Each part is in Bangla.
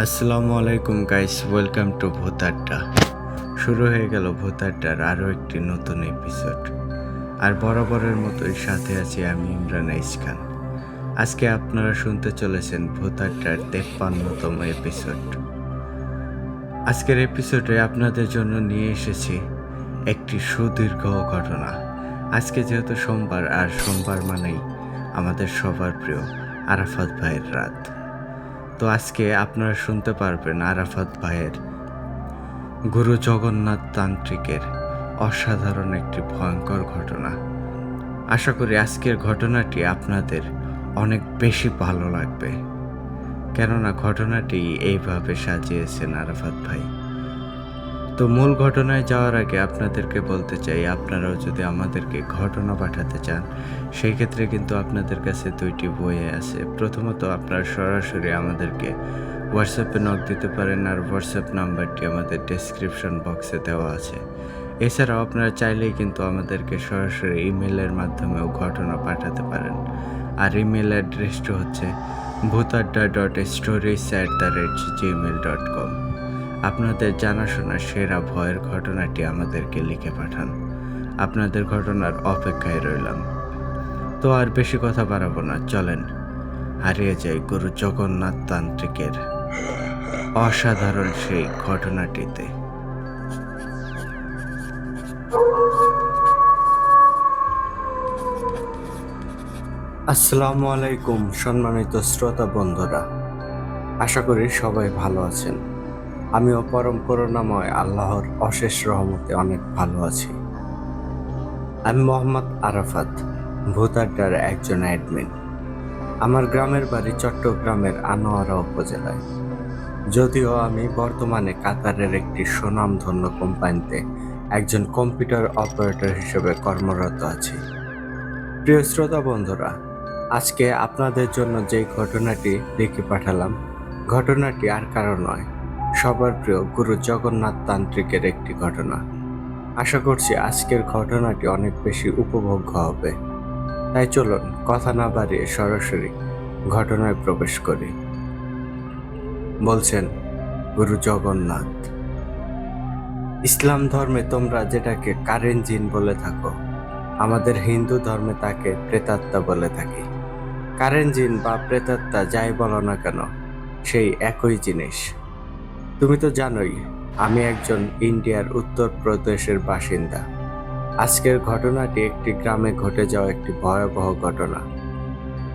আসসালামু আলাইকুম গাইস, ওয়েলকাম টু ভূত আড্ডা। শুরু হয়ে গেল ভূত আড্ডার আরও একটি নতুন এপিসোড। আর বরাবরের মতোই সাথে আছি আমি ইমরান আইস খান। আজকে আপনারা শুনতে চলেছেন ভূত আড্ডার 53তম এপিসোড। আজকের এপিসোডে আপনাদের জন্য নিয়ে এসেছি একটি সুদীর্ঘ ঘটনা। আজকে যেহেতু সোমবার, আর সোমবার মানেই আমাদের সবার প্রিয় আরাফাত ভাইয়ের রাত। তো আজকে আপনারা শুনতে পারবেন আরাফাত ভাইয়ের গুরু জগন্নাথ তান্ত্রিকের অসাধারণ একটি ভয়ঙ্কর ঘটনা। আশা করি আজকের ঘটনাটি আপনাদের অনেক বেশি ভালো লাগবে, কেননা ঘটনাটি এইভাবে সাজিয়েছেন আরাফাত ভাই। তো মূল ঘটনায় যাওয়ার আগে আপনাদেরকে বলতে চাই, আপনারাও যদি আমাদেরকে ঘটনা পাঠাতে চান সেই ক্ষেত্রে কিন্তু আপনাদের কাছে দুইটি বই আছে। প্রথমত আপনারা সরাসরি আমাদেরকে হোয়াটসঅ্যাপে নক দিতে পারেন, আর হোয়াটসঅ্যাপ নাম্বারটি আমাদের ডেসক্রিপশন বক্সে দেওয়া আছে। এছাড়াও আপনারা চাইলেই কিন্তু আমাদেরকে সরাসরি ইমেলের মাধ্যমেও ঘটনা পাঠাতে পারেন, আর ইমেল অ্যাড্রেসটি হচ্ছে bhutadda.stories@gmail.com। আপনাদের জানাশোনা সেরা ভয়ের ঘটনাটি আমাদেরকে লিখে পাঠান। আপনাদের ঘটনার অপেক্ষায় রইলাম। তো আর বেশি কথা বাড়াবো না, চলেন হারিয়ে যাই গুরু জগন্নাথ তান্ত্রিকের অসাধারণ সেই ঘটনাটিতে। আসসালামু আলাইকুম সম্মানিত শ্রোতা বন্ধুরা, আশা করি সবাই ভালো আছেন। আমিও পরম করুণাময় আল্লাহর অশেষ রহমতে অনেক ভালো আছি। আমি মোহাম্মদ আরাফাত, ভূত আড্ডার একজন অ্যাডমিন। আমার গ্রামের বাড়ি চট্টগ্রামের আনোয়ারা উপজেলায়। যদিও আমি বর্তমানে কাতারের একটি সুনামধন্য কোম্পানিতে একজন কম্পিউটার অপারেটর হিসেবে কর্মরত আছি। প্রিয় শ্রোতা বন্ধুরা, আজকে আপনাদের জন্য যে ঘটনাটি লিখে পাঠালাম, ঘটনাটি আর কারো নয়, সবার প্রিয় গুরু জগন্নাথ তান্ত্রিকের একটি ঘটনা। আশা করছি আজকের ঘটনাটি অনেক বেশি উপভোগ্য হবে। তাই চলুন কথা না বাড়িয়ে সরাসরি ঘটনায় প্রবেশ করি। বলছেন গুরু জগন্নাথ। ইসলাম ধর্মে তোমরা যেটাকে কারেন জিন বলে থাকো, আমাদের হিন্দু ধর্মে তাকে প্রেতাত্মা বলে থাকি। কারেন জিন বা প্রেতাত্মা যাই বলো না কেন, সেই একই জিনিস। তুমি তো জানোই আমি একজন ইন্ডিয়ার উত্তরপ্রদেশের বাসিন্দা। আজকের ঘটনাটি একটি গ্রামে ঘটে যাওয়া একটি ভয়াবহ ঘটনা।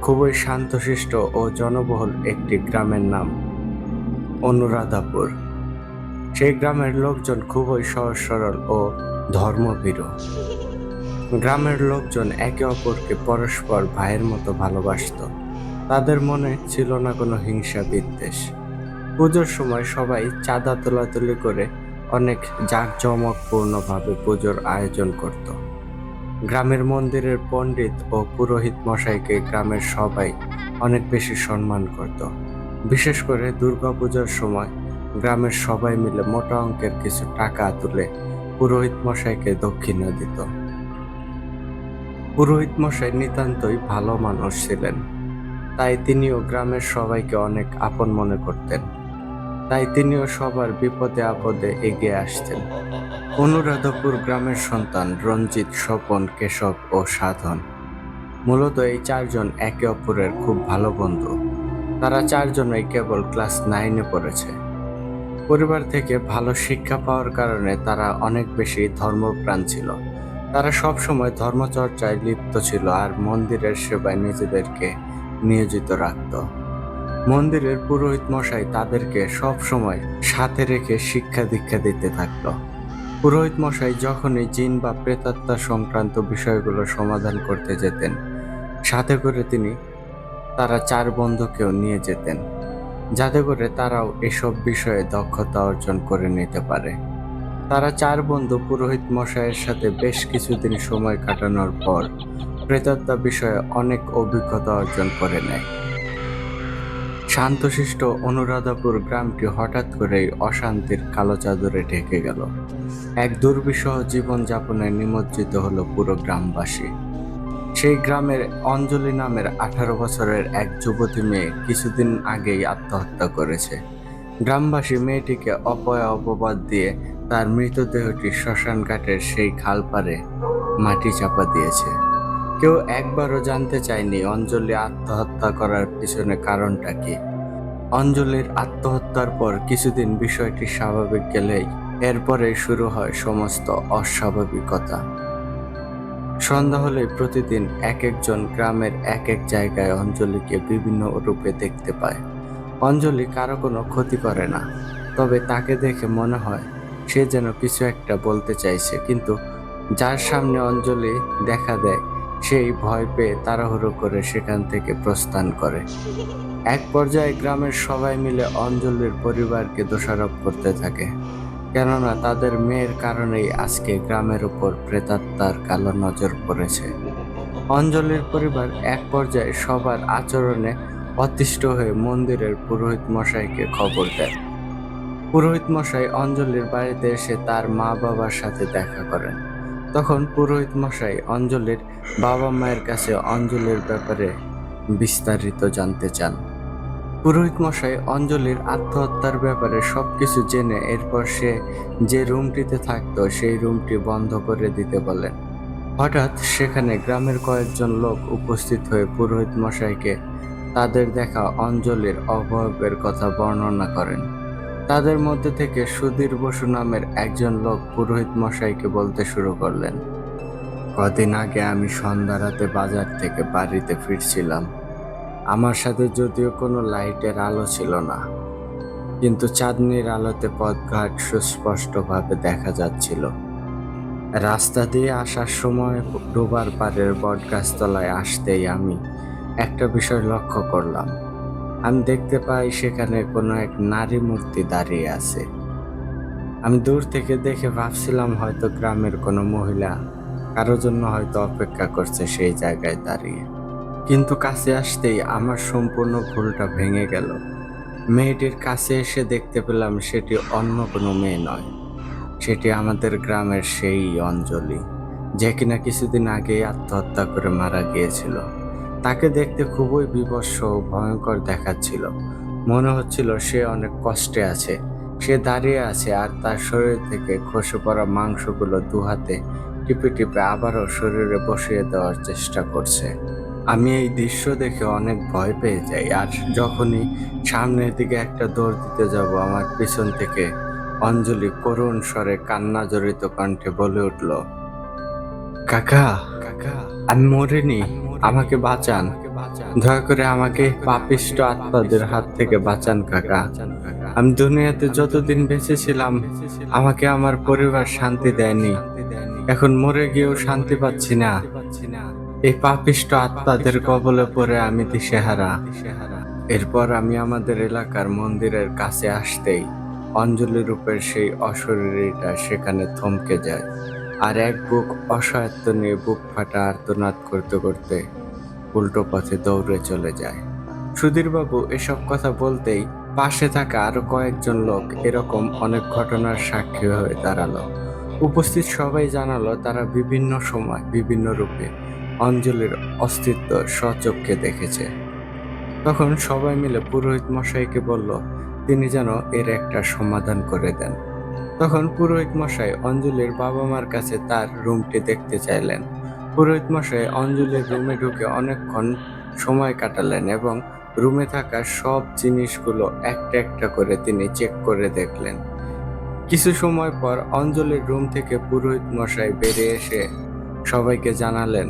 খুবই শান্তশিষ্ট ও জনবহুল একটি গ্রামের নাম অনুরাধাপুর। সেই গ্রামের লোকজন খুবই সহজ সরল ও ধর্মভীরু। গ্রামের লোকজন একে অপরকে পরস্পর ভাইয়ের মতো ভালোবাসত। তাদের মনে ছিল না কোনো হিংসা বিদ্বেষ। পুজোর সময় সবাই চাঁদা তোলাতুলি করে অনেক জাঁকজমকপূর্ণভাবে পুজোর আয়োজন করত। গ্রামের মন্দিরের পণ্ডিত ও পুরোহিত মশাইকে গ্রামের সবাই অনেক বেশি সম্মান করত। বিশেষ করে দুর্গাপূজার সময় গ্রামের সবাই মিলে মোটা অঙ্কের কিছু টাকা তুলে পুরোহিত মশাইকে দক্ষিণা দিত। পুরোহিত মশাই নিতান্তই ভালো মানুষ ছিলেন, তাই তিনিও গ্রামের সবাইকে অনেক আপন মনে করতেন। তাই তিনিও সবার বিপদে আপদে এগিয়ে আসতেন। অনুরাধাপুর গ্রামের সন্তান রঞ্জিত, স্বপন, কেশব ও সাধন। মূলত এই চারজন একে অপরের খুব ভালো বন্ধু। তারা চারজনই কেবল ক্লাস 9-এ পড়েছে। পরিবার থেকে ভালো শিক্ষা পাওয়ার কারণে তারা অনেক বেশি ধর্মপ্রাণ ছিল। তারা সবসময় ধর্মচর্চায় লিপ্ত ছিল আর মন্দিরের সেবায় নিজেদেরকে নিয়োজিত রাখত। মন্দিরের পুরোহিত মশাই তাদেরকে সব সময় সাথে রেখে শিক্ষা দীক্ষা দিতে থাকত। পুরোহিত মশাই যখনই জিন বা প্রেতাত্মা সংক্রান্ত বিষয়গুলো সমাধান করতে যেতেন, সাথে করে তিনি তারা চার বন্ধুকেও নিয়ে যেতেন, যাতে করে তারাও এসব বিষয়ে দক্ষতা অর্জন করে নিতে পারে। তারা চার বন্ধু পুরোহিত মশাইয়ের সাথে বেশ কিছুদিন সময় কাটানোর পর প্রেতাত্মা বিষয়ে অনেক অভিজ্ঞতা অর্জন করে নেয়। শান্তশিষ্ট অনুরাধাপুর গ্রামটি হঠাৎ করেই অশান্তির কালো চাদরে ঢেকে গেল। এক দুর্বিষহ জীবনযাপনে নিমজ্জিত হলো পুরো গ্রামবাসী। সেই গ্রামের অঞ্জলি নামের 18 বছরের এক যুবতী মেয়ে কিছুদিন আগেই আত্মহত্যা করেছে। গ্রামবাসী মেয়েটিকে অপবাদ দিয়ে তার মৃতদেহটি শ্মশান ঘাটের সেই খাল পাড়ে মাটি চাপা দিয়েছে। কেউ একবারও জানতে চায়নি অঞ্জলি আত্মহত্যা করার পিছনে কারণটা কি। অঞ্জলির আত্মহত্যার পর কিছুদিন বিষয়টি স্বাভাবিক গেলেই এরপরে শুরু হয় সমস্ত অস্বাভাবিকতা। সন্ধ্যা হলেই প্রতিদিন এক একজন গ্রামের এক এক জায়গায় অঞ্জলিকে বিভিন্ন রূপে দেখতে পায়। অঞ্জলি কারো কোনো ক্ষতি করে না, তবে তাকে দেখে মনে হয় সে যেন কিছু একটা বলতে চাইছে, কিন্তু যার সামনে অঞ্জলি দেখা দেয় সেই ভয় পেয়ে তাড়াহুড়ো করে সেখান থেকে প্রস্থান করে। এক পর্যায়ে গ্রামের সবাই মিলে অঞ্জলির পরিবারকে দোষারোপ করতে থাকে, কেননা তাদের মেয়ের কারণেই আজকে গ্রামের উপর প্রেতাত্মার কালো নজর পড়েছে। অঞ্জলির পরিবার এক পর্যায়ে সবার আচরণে অতিষ্ঠ হয়ে মন্দিরের পুরোহিত মশাইকে খবর দেয়। পুরোহিত মশাই অঞ্জলির বাড়িতে এসে তার মা বাবার সাথে দেখা করেন। তখন পুরোহিত মশাই অঞ্জলির বাবা মায়ের কাছে অঞ্জলির ব্যাপারে বিস্তারিত জানতে চান। পুরোহিত মশাই অঞ্জলির আত্মহত্যার ব্যাপারে সবকিছু জেনে এরপর সে যে রুমটিতে থাকতো সেই রুমটি বন্ধ করে দিতে বলেন। হঠাৎ সেখানে গ্রামের কয়েকজন লোক উপস্থিত হয়ে পুরোহিত মশাইকে তাদের দেখা অঞ্জলির অভাবের কথা বর্ণনা করেন। তাদের মধ্যে থেকে সুধীর বসু নামের একজন লোক পুরোহিত মশাইকে বলতে শুরু করলেন, কদিন আগে আমি সন্ধ্যা রাতে বাজার থেকে বাড়িতে ফিরছিলাম। আমার সাথে যদিও কোনো লাইটের আলো ছিল না, কিন্তু চাঁদনির আলোতে পথঘাট সুস্পষ্টভাবে দেখা যাচ্ছিল। রাস্তা দিয়ে আসার সময় ডোবার পাড়ের বটগাছতলায় আসতেই আমি একটা বিষয় লক্ষ্য করলাম। আমি দেখতে পাই সেখানে কোনো এক নারী মূর্তি দাঁড়িয়ে আছে। আমি দূর থেকে দেখে ভাবছিলাম হয়তো গ্রামের কোনো মহিলা কারোর জন্য হয়তো অপেক্ষা করছে সেই জায়গায় দাঁড়িয়ে। কিন্তু কাছে আসতেই আমার সম্পূর্ণ ভুলটা ভেঙে গেল। মেয়েটির কাছে এসে দেখতে পেলাম সেটি অন্য কোনো মেয়ে নয়, সেটি আমাদের গ্রামের সেই অঞ্জলি, যে কিনা কিছুদিন আগেই আত্মহত্যা করে মারা গিয়েছিল। তাকে দেখতে খুবই বিভৎস ও ভয়ঙ্কর দেখাচ্ছিল। মনে হচ্ছিল সে অনেক কষ্টে আছে। সে দাঁড়িয়ে আছে আর তার শরীর থেকে খসে পড়া মাংসগুলো দুহাতে টিপে টিপে আবারও শরীরে বসিয়ে দেওয়ার চেষ্টা করছে। আমি এই দৃশ্য দেখে অনেক ভয় পেয়ে যাই, আর যখনই সামনের দিকে একটা দৌড় দিতে যাব আমার পিছন থেকে অঞ্জলি করুণ স্বরে কান্না জড়িত কণ্ঠে বলে উঠল, কাকা, কাকা, আমি মরিনি, আমাকে বাঁচান, দয়া করে আমাকে পাপিষ্ট আত্মাদের হাত থেকে বাঁচান কাকা। আমি দুনিয়াতে যতদিন বেঁচে ছিলাম আমাকে আমার পরিবার শান্তি দেয়নি, এখন মরে গিয়েও শান্তি পাচ্ছি না। এই পাপিষ্ট আত্মাদের কবলে পড়ে আমি দিশেহারা। এরপর আমি আমাদের এলাকার মন্দিরের কাছে আসতেই অঞ্জলি রূপের সেই অশরীরীটা সেখানে থমকে যায়, আর এক বুক অসহায়ত্ব নিয়ে বুক ফাটা আর্তনাদ করতে করতে উল্টো পথে দৌড়ে চলে যায়। সুধীরবাবু এসব কথা বলতেই পাশে থাকা আরো কয়েকজন লোক এরকম অনেক ঘটনার সাক্ষী হয়ে দাঁড়ালো। উপস্থিত সবাই জানালো তারা বিভিন্ন সময় বিভিন্ন রূপে অঞ্জলির অস্তিত্ব স্বচক্ষে দেখেছে। তখন সবাই মিলে পুরোহিত মশাইকে বলল তিনি যেন এর একটা সমাধান করে দেন। তখন পুরোহিত মশাই অঞ্জলির বাবা মার কাছে তার রুমটি দেখতে চাইলেন। পুরোহিত মশাই অঞ্জলির রুমে ঢুকে অনেকক্ষণ সময় কাটালেন এবং রুমে থাকা সব জিনিসগুলো একটা একটা করে তিনি চেক করে দেখলেন। কিছু সময় পর অঞ্জলির রুম থেকে পুরোহিত মশাই বেরিয়ে এসে সবাইকে জানালেন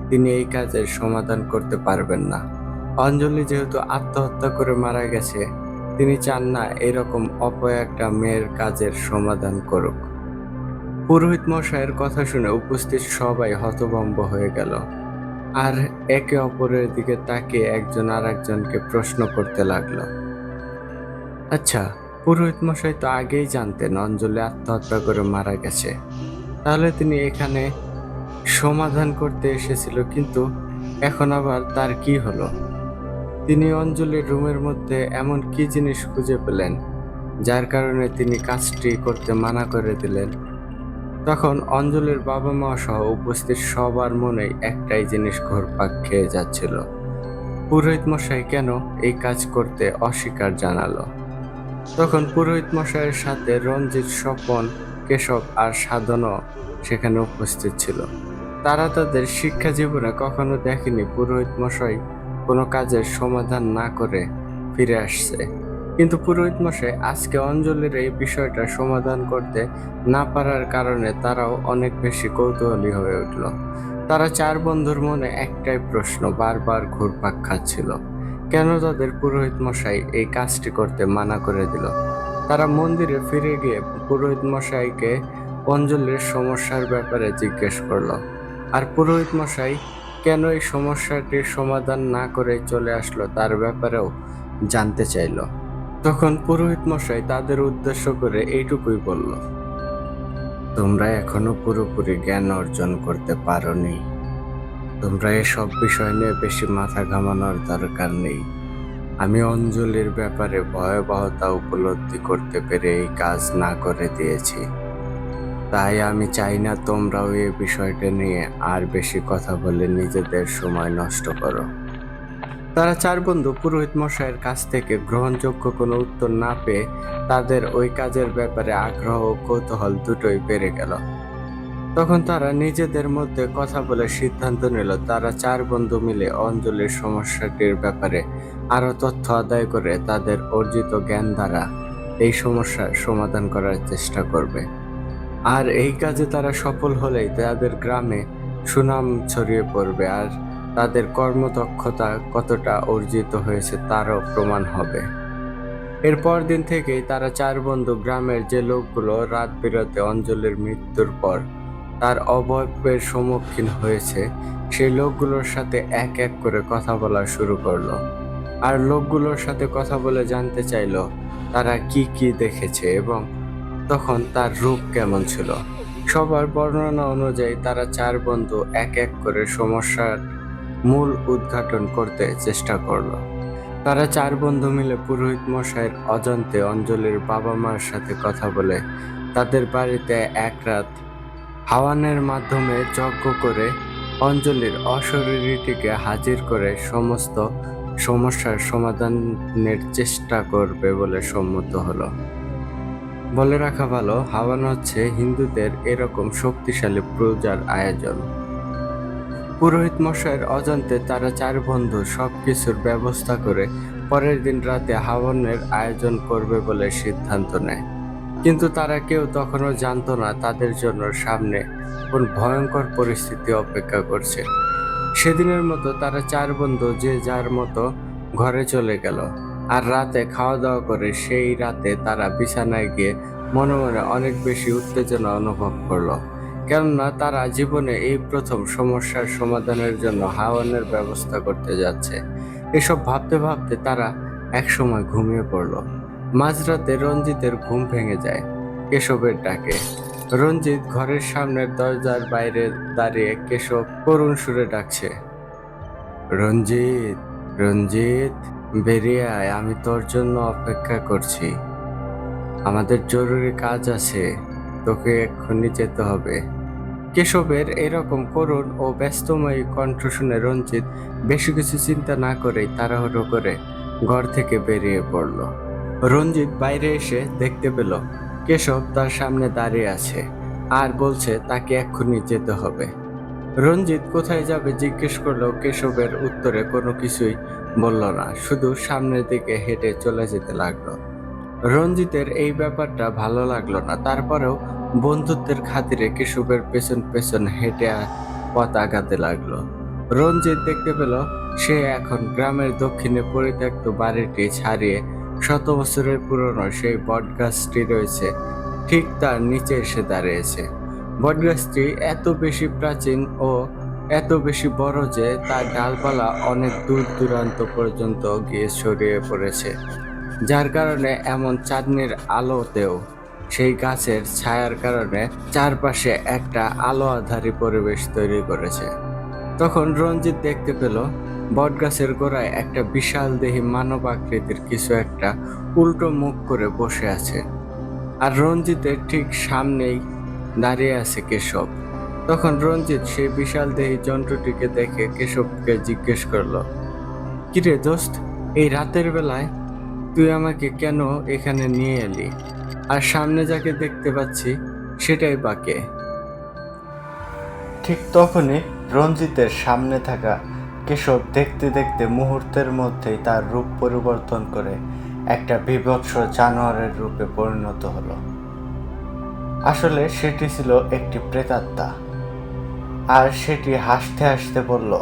তিনি এই কাজের সমাধান করতে পারবেন না। অঞ্জলি যেহেতু আত্মহত্যা করে মারা গেছে, তিনি চান না এরকম অপয়া একটা মেয়ের কাজের সমাধান করুক। পুরোহিত মশাইয়ের কথা শুনে উপস্থিত সবাই হতভম্ব হয়ে গেল, আর একে অপরের দিকে তাকিয়ে একজন আর একজনকে প্রশ্ন করতে লাগলো, আচ্ছা, পুরোহিত মশাই তো আগেই জানতেন অঞ্জলি আত্মহত্যা করে মারা গেছে, তাহলে তিনি এখানে সমাধান করতে এসেছিল, কিন্তু এখন আবার তার কি হলো? তিনি অঞ্জলির রুমের মধ্যে এমন কি জিনিস খুঁজে পেলেন যার কারণে তিনি কাজটি করতে মানা করে দিলেন? তখন অঞ্জলির বাবা মা সহ উপস্থিত সবার মনেই একটাই জিনিস ঘুরপাক খেয়ে যাচ্ছিল, পুরোহিত মশাই কেন এই কাজ করতে অস্বীকার জানালো। তখন পুরোহিত মশাইয়ের সাথে রঞ্জিত, স্বপন, কেশব আর সাধনও সেখানে উপস্থিত ছিল। তারা তাদের শিক্ষা জীবনে কখনো দেখেনি পুরোহিত মশাই কোনো কাজের সমাধান না করে ফিরে আসছে। কিন্তু পুরোহিত মশাই আজকে অঞ্জলির এই বিষয়টা সমাধান করতে না পারার কারণে তারাও অনেক বেশি কৌতূহলী হয়ে উঠল। তারা চার বন্ধুর মনে একটাই প্রশ্ন বারবার ঘুরপাক খাচ্ছিল, কেন তাদের পুরোহিত মশাই এই কাজটি করতে মানা করে দিল। তারা মন্দিরে ফিরে গিয়ে পুরোহিত মশাইকে অঞ্জলির সমস্যার ব্যাপারে জিজ্ঞেস করলো, আর পুরোহিত মশাই কেন এই সমস্যাটির সমাধান না করে চলে আসলো তার ব্যাপারেও জানতে চাইল। তখন পুরোহিত মশাই তাদের উদ্দেশ্য করে এইটুকুই বলল, তোমরা এখনো পুরোপুরি জ্ঞান অর্জন করতে পারোনি। তোমরা এসব বিষয় নিয়ে বেশি মাথা ঘামানোর দরকার নেই। আমি অঞ্জলির ব্যাপারে ভয়াবহতা উপলব্ধি করতে পেরে এই কাজ না করে দিয়েছি। তাই আমি চাই না তোমরাও এই বিষয়টা নিয়ে আর বেশি কথা বলে নিজেদের সময় নষ্ট করো। তারা চার বন্ধু পুরোহিত মশাইয়ের কাছ থেকে গ্রহণযোগ্য কোনো উত্তর না পেয়ে তাদের ওই কাজের ব্যাপারে আগ্রহ ও কৌতূহল দুটোই বেড়ে গেল। তখন তারা নিজেদের মধ্যে কথা বলে সিদ্ধান্ত নিল তারা চার বন্ধু মিলে অঞ্জলির সমস্যাটির ব্যাপারে আরো তথ্য আদায় করে তাদের অর্জিত জ্ঞান দ্বারা এই সমস্যার সমাধান করার চেষ্টা করবে। আর এই কাজে তারা সফল হলেই তাদের গ্রামে সুনাম ছড়িয়ে পড়বে, আর তাদের কর্মদক্ষতা কতটা অর্জিত হয়েছে তারও প্রমাণ হবে। এরপর দিন থেকেই তারা চার বন্ধু গ্রামের যে লোকগুলো রাত বিরাতে অঞ্জলির মৃত্যুর পর তার অবয়বের সম্মুখীন হয়েছে সেই লোকগুলোর সাথে এক এক করে কথা বলা শুরু করলো। আর লোকগুলোর সাথে কথা বলে জানতে চাইলো তারা কি কি দেখেছে এবং তখন তার রূপ কেমন ছিল। সবার বর্ণনা অনুযায়ী তারা চার বন্ধু এক এক করে সমস্যার মূল উদ্ঘাটন করতে চেষ্টা করলো। তারা চার বন্ধু মিলে পুরোহিত মশাইয়ের অজান্তে অঞ্জলির বাবা মার সাথে কথা বলে তাদের বাড়িতে এক রাত হাওয়ানের মাধ্যমে যজ্ঞ করে অঞ্জলির অশরীরীটিকে হাজির করে সমস্ত সমস্যার সমাধানের চেষ্টা করবে বলে সম্মত হলো। বলে রাখা ভালো, হাওয়ান হচ্ছে হিন্দুদের এরকম শক্তিশালী পূজার আয়োজন। পুরোহিত মশাইয়ের অজান্তে তারা চার বন্ধু সবকিছুর ব্যবস্থা করে পরের দিন রাতে হাওয়ানের আয়োজন করবে বলে সিদ্ধান্ত নেয়। কিন্তু তারা কেউ তখনও জানতো না তাদের জন্য সামনে কোন ভয়ঙ্কর পরিস্থিতি অপেক্ষা করছে। সেদিনের মতো তারা চার বন্ধু যে যার মতো ঘরে চলে গেল, আর রাতে খাওয়া দাওয়া করে সেই রাতে তারা বিছানায় গিয়ে মনে মনে অনেক বেশি উত্তেজনা অনুভব করলো, কেননা তারা জীবনে এই প্রথম সমস্যার সমাধানের জন্য হাওয়ানের ব্যবস্থা করতে যাচ্ছে। এসব ভাবতে ভাবতে তারা একসময় ঘুমিয়ে পড়ল। মাঝরাতে রঞ্জিতের ঘুম ভেঙে যায় কেশবের ডাকে। রঞ্জিত ঘরের সামনের দরজার বাইরে দাঁড়িয়ে কেশব করুণ সুরে ডাকছে, রঞ্জিত, রঞ্জিত, বেরিয়ে আয়, আমি তোর জন্য অপেক্ষা করছি। আমাদের জরুরি কাজ আছে, তোকে এক্ষুনি যেতে হবে। কেশবের এরকম করুণ ও ব্যস্তময়ী কণ্ঠ শুনে রঞ্জিত বেশি কিছু চিন্তা না করেই তাড়াহুড়ো করে ঘর থেকে বেরিয়ে পড়ল। রঞ্জিত বাইরে এসে দেখতে পেল কেশব তার সামনে দাঁড়িয়ে আছে আর বলছে তাকে এক্ষুনি যেতে হবে। রঞ্জিত কোথায় যাবে জিজ্ঞেস করলেও কেশবের উত্তরে কোনো কিছুই বলল না, শুধু সামনের দিকে হেঁটে চলে যেতে লাগলো। রঞ্জিতের এই ব্যাপারটা ভালো লাগলো না, তারপরেও বন্ধুত্বের খাতিরে কেশবের পেছন পেছন হেঁটে পথ আগাতে লাগলো। রঞ্জিত দেখতে পেল সে এখন গ্রামের দক্ষিণে পরিত্যক্ত বাড়িটি ছাড়িয়ে শত বছরের পুরনো সেই বটগাছটি রয়েছে ঠিক তার নিচে এসে দাঁড়িয়েছে। বটগাছটি এত বেশি প্রাচীন ও এত বেশি বড় যে তার ডালপালা অনেক দূর দূরান্ত পর্যন্ত গিয়ে ছড়িয়ে পড়েছে, যার কারণে এমন চাঁদনির আলোতেও সেই গাছের ছায়ার কারণে চারপাশে একটা আলো আঁধারি পরিবেশ তৈরি করেছে। তখন রঞ্জিত দেখতে পেল বটগাছের গোড়ায় একটা বিশাল দেহী মানব আকৃতির কিছু একটা উল্টো মুখ করে বসে আছে, আর রঞ্জিতের ঠিক সামনেই দাঁড়িয়ে আছে কেশব। তখন রঞ্জিত সেই বিশাল দেহী জন্তুটিকে দেখে কেশবকে জিজ্ঞেস করলো, কিরে দোস্ত, এই রাতের বেলায় তুই আমাকে কেন এখানে নিয়ে এলি? আর সামনে যাকে দেখতে পাচ্ছি সেটাই বাকে। ঠিক তখনই রঞ্জিতের সামনে থাকা কেশব দেখতে দেখতে মুহূর্তের মধ্যেই তার রূপ পরিবর্তন করে একটা বীভৎস জানোয়ারের রূপে পরিণত হলো। আসলে সেটি ছিল একটি প্রেতাত্মা, আর সেটি হাসতে হাসতে বলল,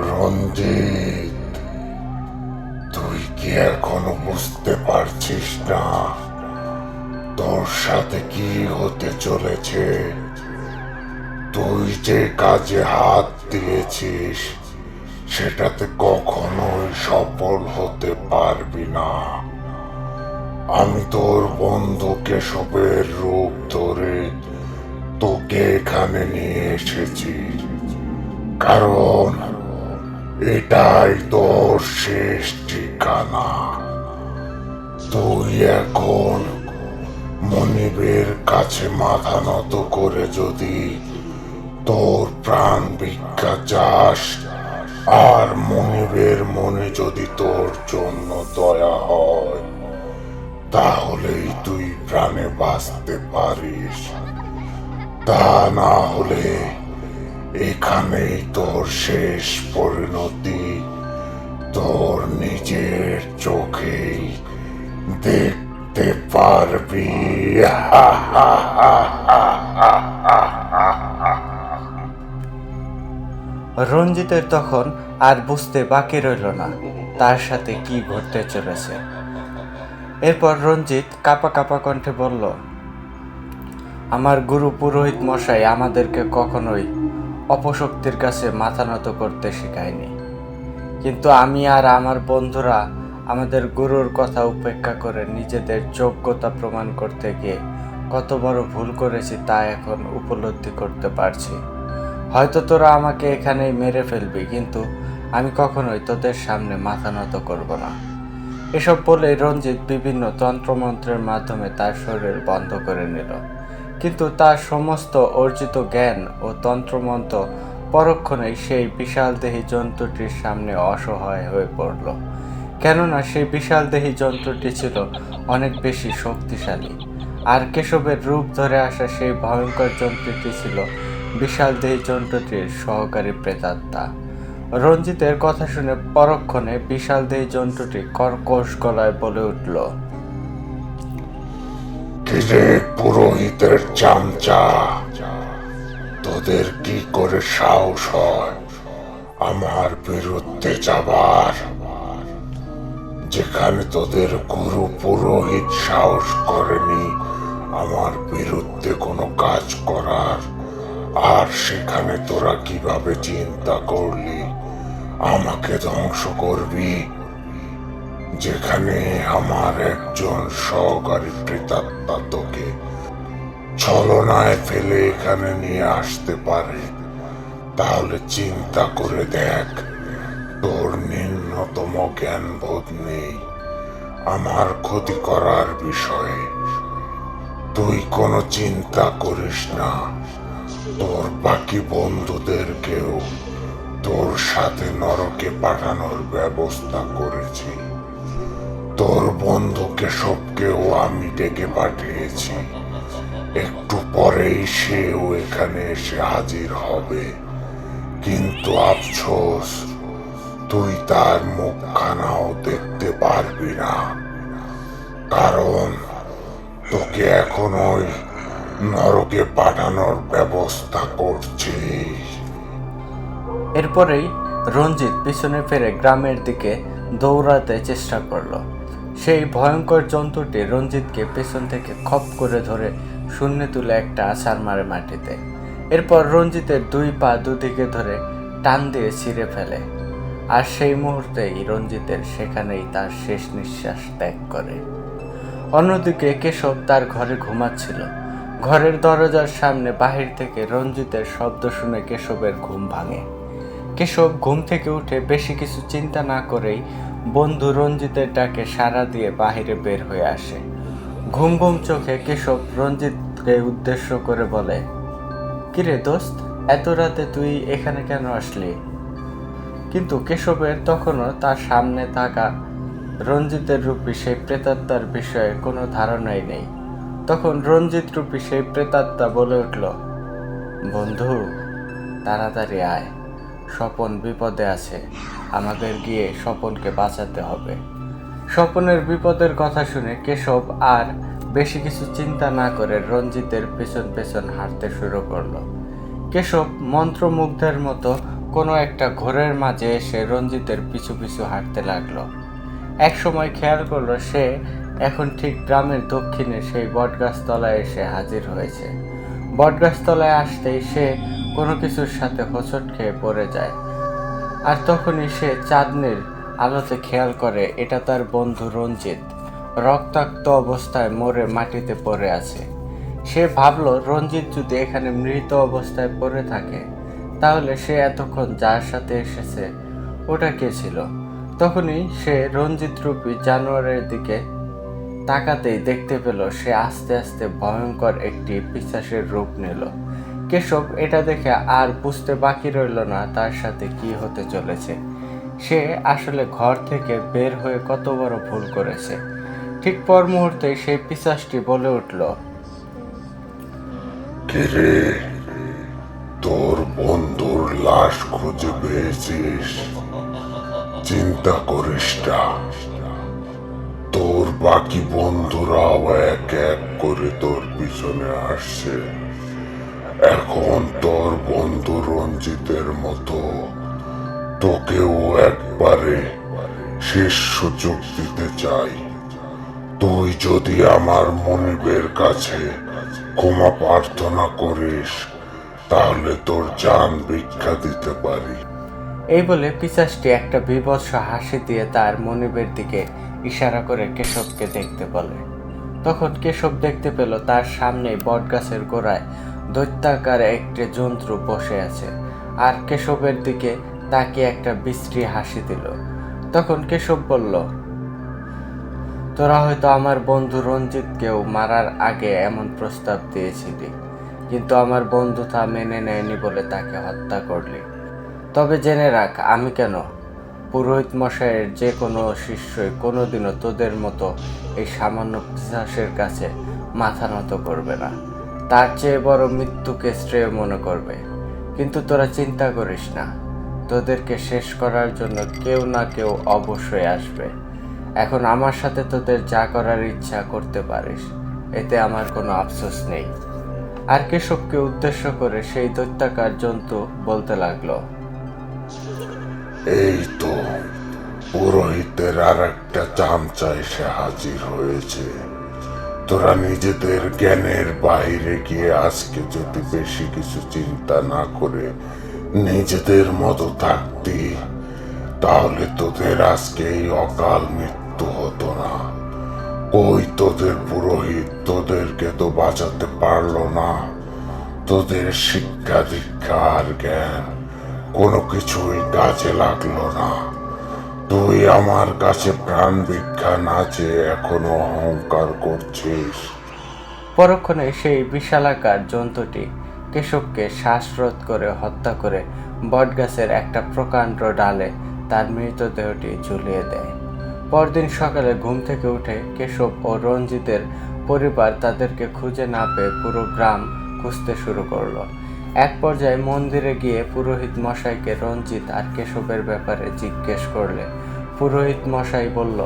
রঞ্জিত, তুই কি এখনো বুঝতে পারছিস না তোর সাথে কি হতে চলেছে? তুই যে কাজে হাত দিয়েছিস সেটাতে কখনোই সফল হতে পারবি না। আমি তোর বন্ধু কেশবের রূপ ধরে তোকে এখানে নিয়ে এসেছি, কারণ এটাই তোর শেষ ঠিকানা। তুই এখন মনিবের কাছে মাথা নত করে যদি তোর প্রাণ ভিক্ষা চাস, আর মনিবের মনে যদি তোর জন্য দয়া হয়, তাহলেই তুই প্রাণে বাঁচতে পারিস। তা না হলে এখানেই তোর শেষ পরিণতি তোর নিজের চোখেই দেখতে পারবি। রঞ্জিতের তখন আর বুঝতে বাকি রইল না তার সাথে কি ঘটতে চলেছে। এরপর রঞ্জিত কাঁপা কাঁপা কণ্ঠে বলল, আমার গুরু পুরোহিত মশাই আমাদেরকে কখনোই অপশক্তির কাছে মাথা নত করতে শেখায়নি, কিন্তু আমি আর আমার বন্ধুরা আমাদের গুরুর কথা উপেক্ষা করে নিজেদের যোগ্যতা প্রমাণ করতে গিয়ে কত বড় ভুল করেছি তা এখন উপলব্ধি করতে পারছি। হয়তো তোরা আমাকে এখানেই মেরে ফেলবি, কিন্তু আমি কখনোই তোদের সামনে মাথা নত করব না। এসব বলে রঞ্জিত বিভিন্ন তন্ত্রমন্ত্রের মাধ্যমে তার শরীর বন্ধ করে নিল, কিন্তু তার সমস্ত অর্জিত জ্ঞান ও তন্ত্রমন্ত্র পরক্ষণেই সেই বিশালদেহী জন্তুটির সামনে অসহায় হয়ে পড়ল, কেননা সেই বিশালদেহী জন্তুটি ছিল অনেক বেশি শক্তিশালী, আর কেশবের রূপ ধরে আসা সেই ভয়ঙ্কর জন্তুটি ছিল বিশালদেহী জন্তুটির সহকারী প্রেতাত্মা। রঞ্জিতের কথা শুনে পরক্ষণে বিশালদেহী জন্তুটি কর্কশ গলায় বলে উঠল, কিরে পুরোহিতের চামচা, তোদের কি করে সাহস হয় আমার বিরুদ্ধে যাবার? যেখানে তোদের গুরু পুরোহিত সাহস করেনি আমার বিরুদ্ধে কোনো কাজ করার, আর সেখানে তোরা কিভাবে চিন্তা করলি আমাকে ধ্বংস করবি? যেখানে আমার একজন সহকারী প্রেতাত্মা তোকে ছলনায় ফেলে এখানে নিয়ে আসতে পারে, তাহলে চিন্তা করে দেখ তোর ন্যূনতম জ্ঞান বোধ নেই আমার ক্ষতি করার বিষয়ে। তুই কোনো চিন্তা করিস না, তোর বাকি বন্ধুদেরকেও তোর সাথে নরকে পাঠানোর ব্যবস্থা করেছি। তোর বন্ধু কেশবকেও আমি ডেকে পাঠিয়েছি, একটু পরেই সেও এখানে এসে হাজির হবে। কিন্তু আফসোস, তুই তার মুখখানাও দেখতে পারবি না, কারণ তোকে এখন ওই নরকে পাঠানোর ব্যবস্থা করছি। এরপরেই রঞ্জিত পিছনে ফিরে গ্রামের দিকে দৌড়াতে চেষ্টা করলো। সেই ভয়ঙ্কর জন্তুটি রঞ্জিতকে পেছন থেকে খপ করে ধরে শূন্যে তুলে একটা আছাড় মারে মাটিতে। এরপর রঞ্জিতের দুই পা দুদিকে ধরে টান দিয়ে ছিঁড়ে ফেলে, আর সেই মুহূর্তেই রঞ্জিতের সেখানেই তার শেষ নিঃশ্বাস ত্যাগ করে। অন্যদিকে কেশব তার ঘরে ঘুমাচ্ছিল। ঘরের দরজার সামনে বাহির থেকে রঞ্জিতের শব্দ শুনে কেশবের ঘুম ভাঙে। কেশব ঘুম থেকে উঠে বেশি কিছু চিন্তা না করেই বন্ধু রঞ্জিতের ডাকে সাড়া দিয়ে বাহিরে বের হয়ে আসে। ঘুম ঘুম চোখে কেশব রঞ্জিতকে উদ্দেশ্য করে বলে, কিরে দোস্ত, এত রাতে তুই এখানে কেন আসলি? কিন্তু কেশবের তখনও তার সামনে থাকা রঞ্জিতের রূপী সেই প্রেতাত্মার বিষয়ে কোনো ধারণাই নেই। তখন রঞ্জিত রূপী সেই প্রেতাত্মা বলে উঠল, বন্ধু, তাড়াতাড়ি আয়, স্বপন বিপদে আছে, আমাদের গিয়ে স্বপনকে বাঁচাতে হবে। স্বপনের বিপদের কথা শুনে কেশব আর বেশি কিছু চিন্তা না করে রঞ্জিতের পেছন পেছন হাঁটতে শুরু করলো। কেশব মন্ত্রমুগ্ধের মতো কোনো একটা ঘোরের মাঝে এসে রঞ্জিতের পিছু পিছু হাঁটতে লাগলো। এক সময় খেয়াল করলো সে এখন ঠিক গ্রামের দক্ষিণে সেই বটগাছতলায় এসে হাজির হয়েছে। বটগাছতলায় আসতেই সে কোনো কিছুর সাথে হোঁচট খেয়ে পড়ে যায়। আর তখনই সে চাঁদনির আলোতে খেয়াল করে এটা তার বন্ধু রঞ্জিত রক্তাক্ত অবস্থায় মরে মাটিতে পড়ে আছে। সে ভাবলো রঞ্জিত যদি এখানে মৃত অবস্থায় পড়ে থাকে তাহলে সে এতক্ষণ যার সাথে এসেছে ওটা কে ছিল। তখনই সে রঞ্জিত রূপী জানোয়ারের দিকে তাকাতেই দেখতে পেল সে আস্তে আস্তে ভয়ঙ্কর একটি পিশাচের রূপ নিল। কেশব এটা দেখে আর বুঝতে বাকি রইল না তার সাথে কি হতে চলেছে। সে আসলে ঘর থেকে বের হয়ে কত বড় ভুল করেছে। ঠিক পর মুহূর্তে সেই পিশাচটি বলে উঠল, কিরে, তোর বন্ধুর লাশ খুঁজে পেয়েছিস? চিন্তা করিস না, তোর বাকি বন্ধুরাও এক এক করে তোর পিছনে আসছে। এখন তোর বন্ধু রঞ্জিতের মতো তোকেও একবারে শেষ সুযোগ দিতে চাই। তুই যদি আমার মনিবের কাছে ক্ষমা প্রার্থনা করিস তাহলে তোর জান ভিক্ষা দিতে পারি। এই বলে পিশাচটি একটা বীভৎস হাসি দিয়ে তার মনিবের দিকে ইশারা করে কেশবকে দেখতে বলে। তখন কেশব দেখতে পেল তার সামনেই বটগাছের গোড়ায় দৈত্যাকার একটি জন্তু বসে আছে আর কেশবের দিকে তাকিয়ে একটা বিশ্রী হাসি দিল। তখন কেশব বলল, তোরা হয়তো আমার বন্ধু রঞ্জিতকেও মারার আগে এমন প্রস্তাব দিয়েছিলি, কিন্তু আমার বন্ধু তা মেনে নেয়নি বলে তাকে হত্যা করলি। তবে জেনে রাখ, আমি কেন, পুরোহিত মশাইয়ের যে কোনো শিষ্যই কোনোদিনও তোদের মতো এই সামান্য পিশাচের কাছে মাথা নত করবে না, তার চেয়ে বড় মৃত্যুকে শ্রেয় মনে করবে। কিন্তু তোরা চিন্তা করিস না, তোদেরকে শেষ করার জন্য কেউ না কেউ অবশ্যই আসবে। এখন আমার সাথে তোদের যা করার ইচ্ছা করতে পারিস, এতে আমার কোনো আফসোস নেই। আর কেশবকে উদ্দেশ্য করে সেই দৈত্যাকার জন্তু বলতে লাগলো, এই তো পুরোহিতের আর একটা চামচা এসে হাজির হয়েছে। তোরা নিজেদের জ্ঞানের বাইরে গিয়ে আজকে যদি বেশি কিছু চিন্তা না করে নিজেদের মতো থাকতি তাহলে তোদের আজকে এই অকাল মৃত্যু হতো না। ওই তোদের পুরোহিত তোদেরকে তো বাঁচাতে পারলো না। তোদের শিক্ষা দীক্ষা আর জ্ঞান কোনো কিছুই কাজে লাগলো না। তুই আমার কাছে প্রাণ ভিক্ষা না চেয়ে এখনো অহংকার করছিস। পরক্ষণে সেই বিশালাকার জন্তুটি কেশবকে শ্বাসরোধ করে হত্যা করে বটগাছের একটা প্রকাণ্ড ডালে তার মৃতদেহটি ঝুলিয়ে দেয়। পরদিন সকালে ঘুম থেকে উঠে কেশব ও রঞ্জিতের পরিবার তাদেরকে খুঁজে না পেয়ে পুরো গ্রাম খুঁজতে শুরু করলো। এক পর্যায়ে মন্দিরে গিয়ে পুরোহিত মশাইকে রঞ্জিত আর কেশবের ব্যাপারে জিজ্ঞেস করলে পুরোহিত মশাই বলল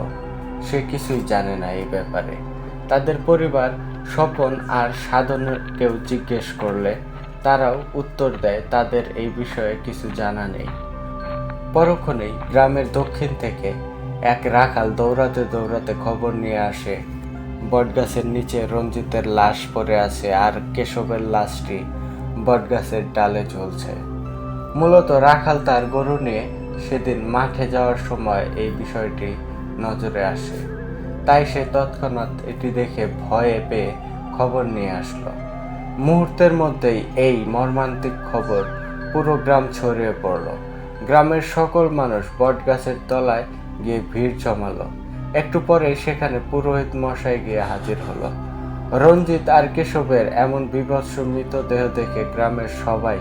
সে কিছুই জানে না এই ব্যাপারে। তাদের পরিবার স্বপন আর সাধনকেও জিজ্ঞেস করলে তারাও উত্তর দেয় তাদের এই বিষয়ে কিছু জানা নেই। পরক্ষণেই গ্রামের দক্ষিণ থেকে এক রাখাল দৌড়াতে দৌড়াতে খবর নিয়ে আসে বটগাছের নিচে রঞ্জিতের লাশ পড়ে আছে আর কেশবের লাশটি বটগাছের ডালে ঝুলছে। মূলত রাখাল তার গরু নিয়ে সেদিন মাঠে যাওয়ার সময় এই বিষয়টি নজরে আসে, তাই সে তৎক্ষণাৎ এটি দেখে ভয়ে পেয়ে খবর নিয়ে আসলো। মুহূর্তের মধ্যেই এই মর্মান্তিক খবর পুরো গ্রাম ছড়িয়ে পড়ল। গ্রামের সকল মানুষ বটগাছের তলায় গিয়ে ভিড় জমালো। একটু পরে সেখানে পুরোহিত মশাই গিয়ে হাজির হলো। রঞ্জিত আর কেশবের এমন বিভৎস মৃতদেহ দেখে গ্রামের সবাই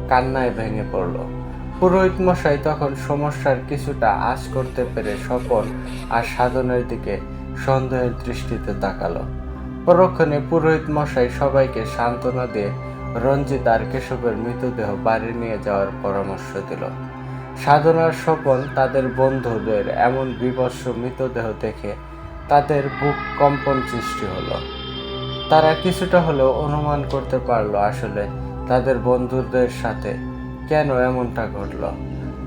কান্নায় ভেঙে পড়ল। পুরোহিত মশাই তখন সমস্যার কিছুটা আঁচ করতে পেরে স্বপন আর সাধনের দিকে সন্দেহের দৃষ্টিতে তাকালো। পরক্ষণে পুরোহিত মশাই সবাইকে সান্ত্বনা দিয়ে রঞ্জিত আর কেশবের মৃতদেহ বাড়ি নিয়ে যাওয়ার পরামর্শ দিল। সাধনার স্বপন তাদের বন্ধুদের এমন বিভৎস মৃতদেহ দেখে তাদের বুক কম্পন সৃষ্টি হলো। তারা কিছুটা হলেও অনুমান করতে পারলো আসলে তাদের বন্ধুদের সাথে কেন এমনটা ঘটল।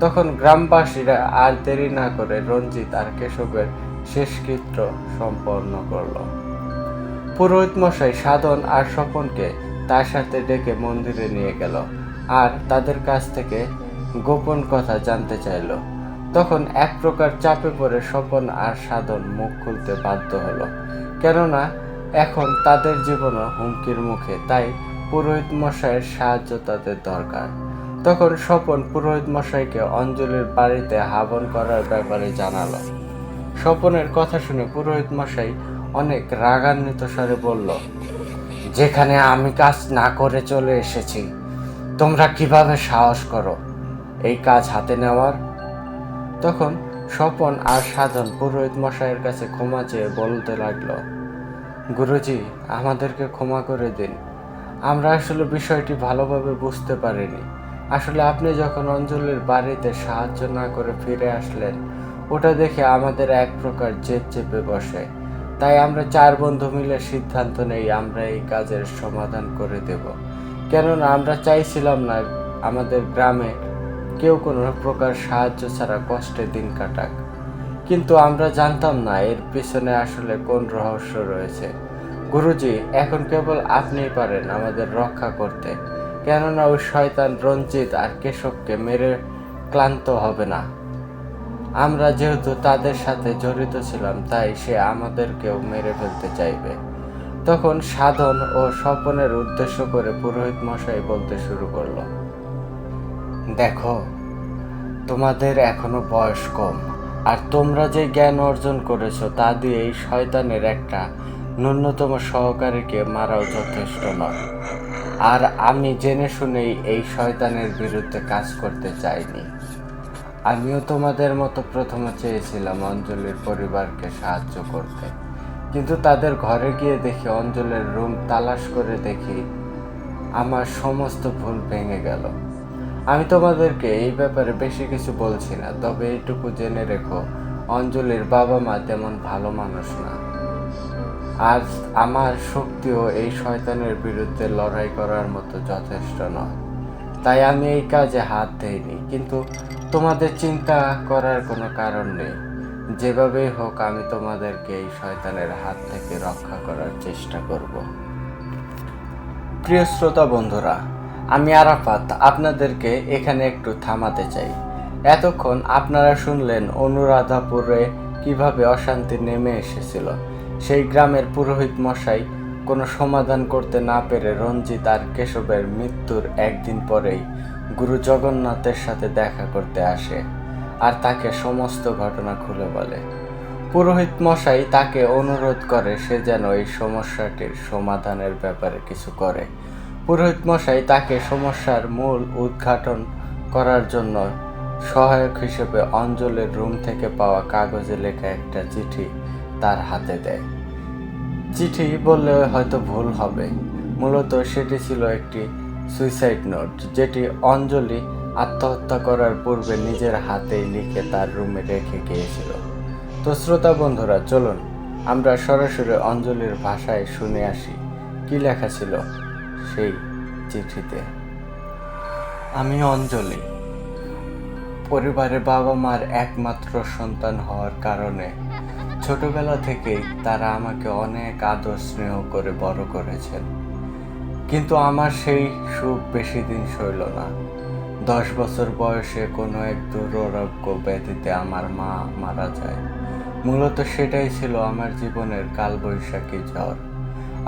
তখন গ্রামবাসীরা আর দেরি না করে রঞ্জিত আর কেশবের শেষকৃত্য সম্পন্ন করল। পুরোহিত মশাই সাধন আর স্বপনকে তার সাথে ডেকে মন্দিরে নিয়ে গেল আর তাদের কাছ থেকে গোপন কথা জানতে চাইল। তখন এক প্রকার চাপে পড়ে স্বপন আর সাধন মুখ খুলতে বাধ্য হলো, কেননা এখন তাদের জীবনও হুমকির মুখে, তাই পুরোহিত মশাইয়ের সাহায্য তাদের দরকার। তখন স্বপন পুরোহিত মশাইকে অঞ্জলির বাড়িতে হাবন করার ব্যাপারে জানালো। স্বপনের কথা শুনে পুরোহিত মশাই অনেক রাগান্বিত স্বরে বলল, যেখানে আমি কাজ না করে চলে এসেছি, তোমরা কিভাবে সাহস করো এই কাজ হাতে নেওয়ার? তখন স্বপন আর সাধন পুরোহিত মশাইয়ের কাছে ক্ষমা চেয়ে বলতে লাগলো, গুরুজি, আমাদেরকে ক্ষমা করে দিন। আমরা আসলে বিষয়টি ভালোভাবে বুঝতে পারিনি। আসলে আপনি যখন অঞ্জলির বাড়িতে সাহায্য না করে ফিরে আসলেন, ওটা দেখে আমাদের এক প্রকার জেদ চেপে বসে। তাই আমরা 4 বন্ধু মিলে সিদ্ধান্ত নেই আমরা এই কাজের সমাধান করে দেব, কেননা আমরা চাইছিলাম না আমাদের গ্রামে কেউ কোনো প্রকার সাহায্য ছাড়া কষ্টে দিন কাটাক। কিন্তু আমরা জানতাম না এর পিছনে আসলে কোন রহস্য রয়েছে। গুরুজি, এখন কেবল আপনিই পারেন আমাদের রক্ষা করতে, কেননা ওই শয়তান রঞ্জিত আর কেশবকে মেরে ক্লান্ত হবে না। আমরা যেহেতু তাদের সাথে জড়িত ছিলাম, তাই সে আমাদেরকেও মেরে ফেলতে চাইবে। তখন সাধন ও স্বপনের উদ্দেশ্য করে পুরোহিত মশাই বলতে শুরু করলো, দেখো, তোমাদের এখনো বয়স কম, আর তোমরা যে জ্ঞান অর্জন করেছো তা দিয়ে এই শয়তানের একটা ন্যূনতম সহকারীকে মারাও যথেষ্ট নয়। আর আমি জেনে শুনেই এই শয়তানের বিরুদ্ধে কাজ করতে চাইনি। আমিও তোমাদের মতো প্রথমে চেয়েছিলাম অঞ্জলির পরিবারকে সাহায্য করতে, কিন্তু তাদের ঘরে গিয়ে দেখি অঞ্জলির রুম তালাশ করে দেখি আমার সমস্ত ভুল ভেঙে গেল। আমি তোমাদেরকে এই ব্যাপারে বেশি কিছু বলছি না, তবে এইটুকু জেনে রেখো, অঞ্জলির বাবা মা তেমন ভালো মানুষ না। আর আমার শক্তিও এই শয়তানের বিরুদ্ধে লড়াই করার মতো যথেষ্ট নয়, তাই আমি এই কাজে হাত দেইনি। কিন্তু তোমাদের চিন্তা করার কোনো কারণ নেই। যেভাবেই হোক আমি তোমাদেরকে এই শয়তানের হাত থেকে রক্ষা করার চেষ্টা করব। প্রিয় শ্রোতা বন্ধুরা, আমি আরাফাত আপনাদেরকে এখানে একটু থামাতে চাই। এতক্ষণ আপনারা শুনলেন অনুরাধাপুরে কিভাবে অশান্তি নেমে এসেছিল। সেই গ্রামের পুরোহিত মশাই কোনো সমাধান করতে না পেরে রঞ্জিত আর কেশবের মৃত্যুর একদিন পরেই গুরু জগন্নাথের সাথে দেখা করতে আসে আর তাকে সমস্ত ঘটনা খুলে বলে। পুরোহিত মশাই তাকে অনুরোধ করে সে যেন এই সমস্যাটির সমাধানের ব্যাপারে কিছু করে। পুরোহিত মশাই তাকে সমস্যার মূল উদ্ঘাটন করার জন্য সহায়ক হিসেবে অঞ্জলির রুম থেকে পাওয়া কাগজে লেখা একটা চিঠি তার হাতে দেয়। চিঠি বললে হয়তো ভুল হবে, মূলত সেটি ছিল একটি সুইসাইড নোট, যেটি অঞ্জলি আত্মহত্যা করার পূর্বে নিজের হাতেই লিখে তার রুমে রেখে গিয়েছিল। তো শ্রোতা বন্ধুরা, চলুন আমরা সরাসরি অঞ্জলির ভাষায় শুনে আসি কি লেখা ছিল সেই চিঠিতে। আমি অঞ্জলি, পরিবারে বাবা মার একমাত্র সন্তান হওয়ার কারণে ছোটবেলা থেকেই তারা আমাকে অনেক আদর স্নেহ করে বড় করেছেন। কিন্তু আমার সেই সুখ বেশি দিন সইল না। 10 বছর বয়সে কোনো এক দুরারোগ্য ব্যাধিতে আমার মা মারা যায়। মূলত সেটাই ছিল আমার জীবনের কালবৈশাখী ঝড়,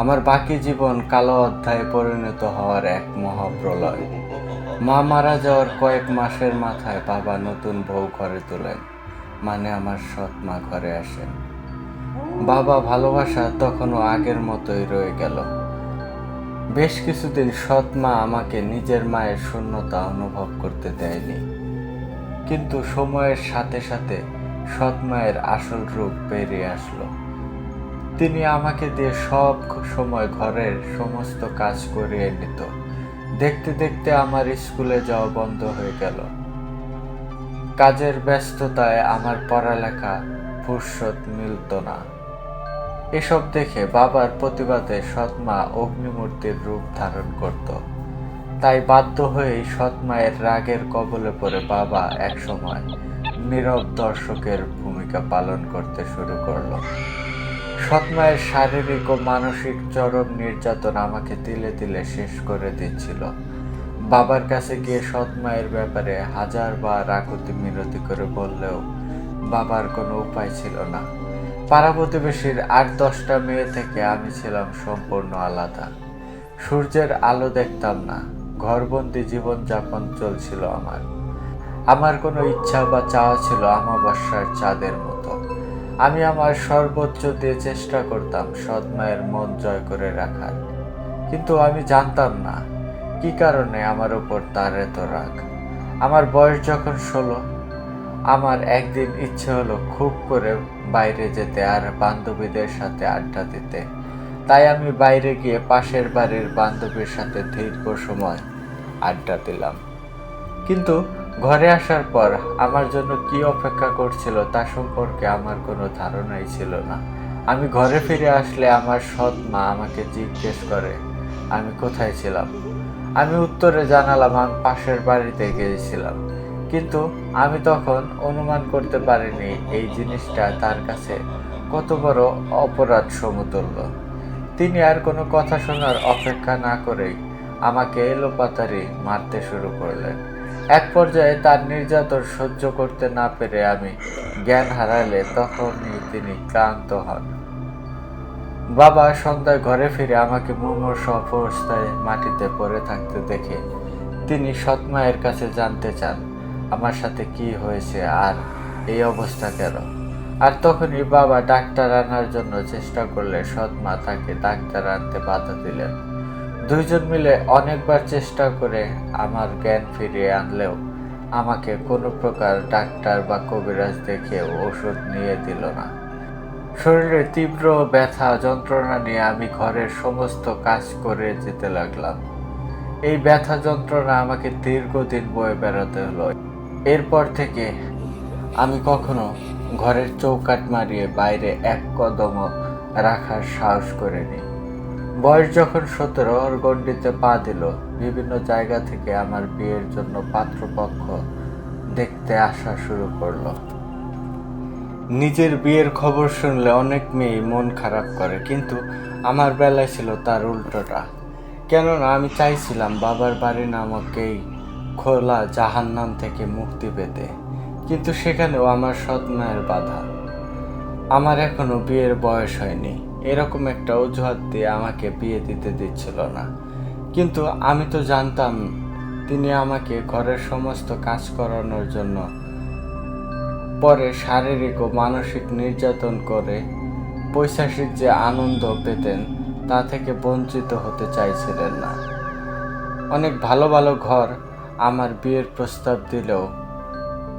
আমার বাকি জীবন কালো অধ্যায়ে পরিণত হওয়ার এক মহাপ্রলয়। মা মারা যাওয়ার কয়েক মাসের মাথায় বাবা নতুন বউ ঘরে তোলেন, মানে আমার সৎ মা ঘরে আসেন। বাবা ভালোবাসা তখনও আগের মতোই রয়ে গেল। বেশ কিছুদিন সৎ মা আমাকে নিজের মায়ের শূন্যতা অনুভব করতে দেয়নি। কিন্তু সময়ের সাথে সাথে সৎ মায়ের আসল রূপ বেরিয়ে আসলো। তিনি আমাকে দিয়ে সব সময় ঘরের সমস্ত কাজ করিয়ে নিত। দেখতে দেখতে আমার স্কুলে যাওয়া বন্ধ হয়ে গেল। কাজের ব্যস্ততায় আমার পড়ালেখা ফুরসত মিলত না। এসব দেখে বাবার প্রতিবাদে সৎমা অগ্নিমূর্তির রূপ ধারণ করত। তাই বাধ্য হয়েই সৎমায়ের রাগের কবলে পড়ে বাবা একসময় নীরব দর্শকের ভূমিকা পালন করতে শুরু করলো। সৎমায়ের শারীরিক ও মানসিক চরম নির্যাতন আমাকে তিলে তিলে শেষ করে দিচ্ছিল। বাবার কাছে গিয়ে সৎমায়ের ব্যাপারে হাজারবার আকুতি মিনতি করে বললেও বাবার কোনো উপায় ছিল না। পাড়া প্রতিবেশীর ৮-১০টা মেয়ে থেকে আমি ছিলাম সম্পূর্ণ আলাদা। সূর্যের আলো দেখতাম না, ঘরবন্দি জীবনযাপন চলছিল আমার কোনো ইচ্ছা বা চাওয়া ছিল অমাবস্যার চাঁদের মতো। আমি আমার সর্বোচ্চ দিয়ে চেষ্টা করতাম সৎমায়ের মন জয় করে রাখার, কিন্তু আমি জানতাম না কি কারণে আমার উপর তার এত রাগ। আমার বয়স যখন 16, আমার একদিন ইচ্ছে হলো খুব করে বাইরে যেতে আর বান্ধবীদের সাথে আড্ডা দিতে। তাই আমি বাইরে গিয়ে পাশের বাড়ির বান্ধবীর সাথে দীর্ঘ সময় আড্ডা দিলাম। কিন্তু ঘরে আসার পর আমার জন্য কি অপেক্ষা করছিল তা সম্পর্কে আমার কোনো ধারণাই ছিল না। আমি ঘরে ফিরে আসলে আমার সৎ মা আমাকে জিজ্ঞেস করে আমি কোথায় ছিলাম। আমি উত্তরে জানালাম আমি পাশের বাড়িতে গিয়েছিলাম। কিন্তু আমি তখন অনুমান করতে পারিনি এই জিনিসটা তার কাছে কত বড় অপরাধ সমতুল্য। তিনি আর কোনো কথা শোনার অপেক্ষা না করেই আমাকে এলোপাতাড়ি মারতে শুরু করলেন। এক পর্যায়ে তার নির্যাতন সহ্য করতে না পেরে আমি জ্ঞান হারালে তখনই তিনি ক্লান্ত হন। বাবা সন্ধ্যায় ঘরে ফিরে আমাকে মুমূর্ষ অবস্থায় মাটিতে পড়ে থাকতে দেখে তিনি সৎমায়ের কাছে জানতে চান আমার সাথে কি হয়েছে আর এই অবস্থা কেন। আর তখনই বাবা ডাক্তার আনার জন্য চেষ্টা করলে সৎমা তাকে ডাক্তার আনতে বাধা দিলেন। দুইজন মিলে অনেকবার চেষ্টা করে আমার জ্ঞান ফিরিয়ে আনলেও আমাকে কোনো প্রকার ডাক্তার বা কবিরাজ দেখে ওষুধ নিয়ে দিল না। শরীরে তীব্র ব্যথা যন্ত্রণা নিয়ে আমি ঘরের সমস্ত কাজ করে যেতে লাগলাম। এই ব্যথা যন্ত্রণা আমাকে দীর্ঘদিন বয়ে বেড়াতে হলো। এরপর থেকে আমি কখনো ঘরের চৌকাঠ মারিয়ে বাইরে এক কদমও রাখার সাহস করিনি। বয়স যখন 17 গণ্ডিতে পা দিল, বিভিন্ন জায়গা থেকে আমার বিয়ের জন্য পাত্রপক্ষ দেখতে আসা শুরু করলো। নিজের বিয়ের খবর শুনলে অনেক মেয়ে মন খারাপ করে, কিন্তু আমার বেলায় ছিল তার উল্টোটা। কেননা আমি চাইছিলাম বাবার বাড়ি নামক এই খোলা জাহান্নাম থেকে মুক্তি পেতে, কিন্তু সেখানেও আমার সৎ মায়ের বাধা। আমার এখনো বিয়ের বয়স হয়নি, এরকম একটা অজুহাত দিয়ে আমাকে বিয়ে দিতে দিচ্ছিল না। কিন্তু আমি তো জানতাম তিনি আমাকে ঘরের সমস্ত কাজ করানোর জন্য পরে শারীরিক ও মানসিক নির্যাতন করে পৈশাচিক যে আনন্দ পেতেন তা থেকে বঞ্চিত হতে চাইছিলেন না। অনেক ভালো ভালো ঘর আমার বিয়ের প্রস্তাব দিলেও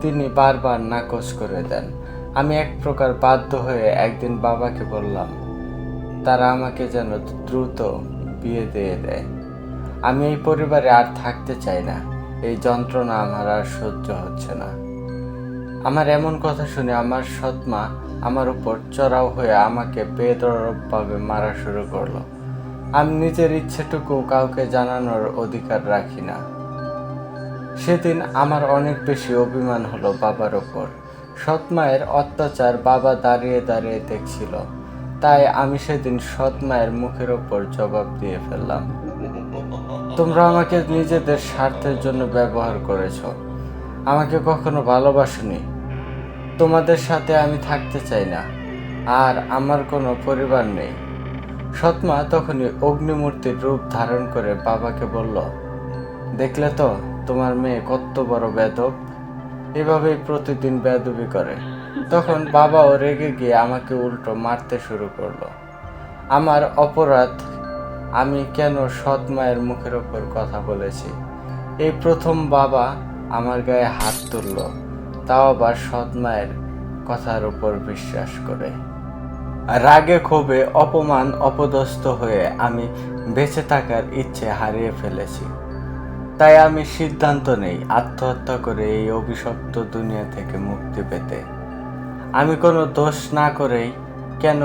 তিনি বারবার নাকচ করে দেন। আমি এক প্রকার বাধ্য হয়ে একদিন বাবাকে বললাম তারা আমাকে যেন দ্রুত বিয়ে দিয়ে দেয়। আমি এই পরিবারে আর থাকতে চাই না, এই যন্ত্রণা আমার আর সহ্য হচ্ছে না। আমার এমন কথা শুনে আমার সৎমা আমার উপর চড়াও হয়ে আমাকে বেদরবভাবে মারা শুরু করলো। আমি নিজের ইচ্ছেটুকু কাউকে জানানোর অধিকার রাখি না। সেদিন আমার অনেক বেশি অভিমান হলো বাবার ওপর। সৎমায়ের অত্যাচার বাবা দাঁড়িয়ে দাঁড়িয়ে দেখছিল, তাই আমি সেদিন সৎমায়ের মুখের ওপর জবাব দিয়ে ফেললাম, তোমরা আমাকে নিজেদের স্বার্থের জন্য ব্যবহার করেছো, আমাকে কখনো ভালোবাসোনি। তোমাদের সাথে আমি থাকতে চাই না, আর আমার কোনো পরিবার নেই। সৎমা তখনই অগ্নিমূর্তির রূপ ধারণ করে বাবাকে বলল, দেখলে তো তোমার মেয়ে কত বড় বেদব, এভাবেই প্রতিদিন বেয়াদবি করে। তখন বাবাও রেগে গিয়ে আমাকে উল্টো মারতে শুরু করলো। আমার অপরাধ, আমি কেন সৎ মায়ের মুখের ওপর কথা বলেছি। এই প্রথম বাবা আমার গায়ে হাত তুলল। তাও আবার সৎ মায়ের কথার উপর বিশ্বাস করে। রাগে ক্ষোভে অপমান অপদস্থ হয়ে আমি বেঁচে থাকার ইচ্ছে হারিয়ে ফেলেছি। তাই আমি সিদ্ধান্ত নেই আত্মহত্যা করে এই অভিশপ্ত দুনিয়া থেকে মুক্তি পেতে। আমি কোনো দোষ না করেই কেন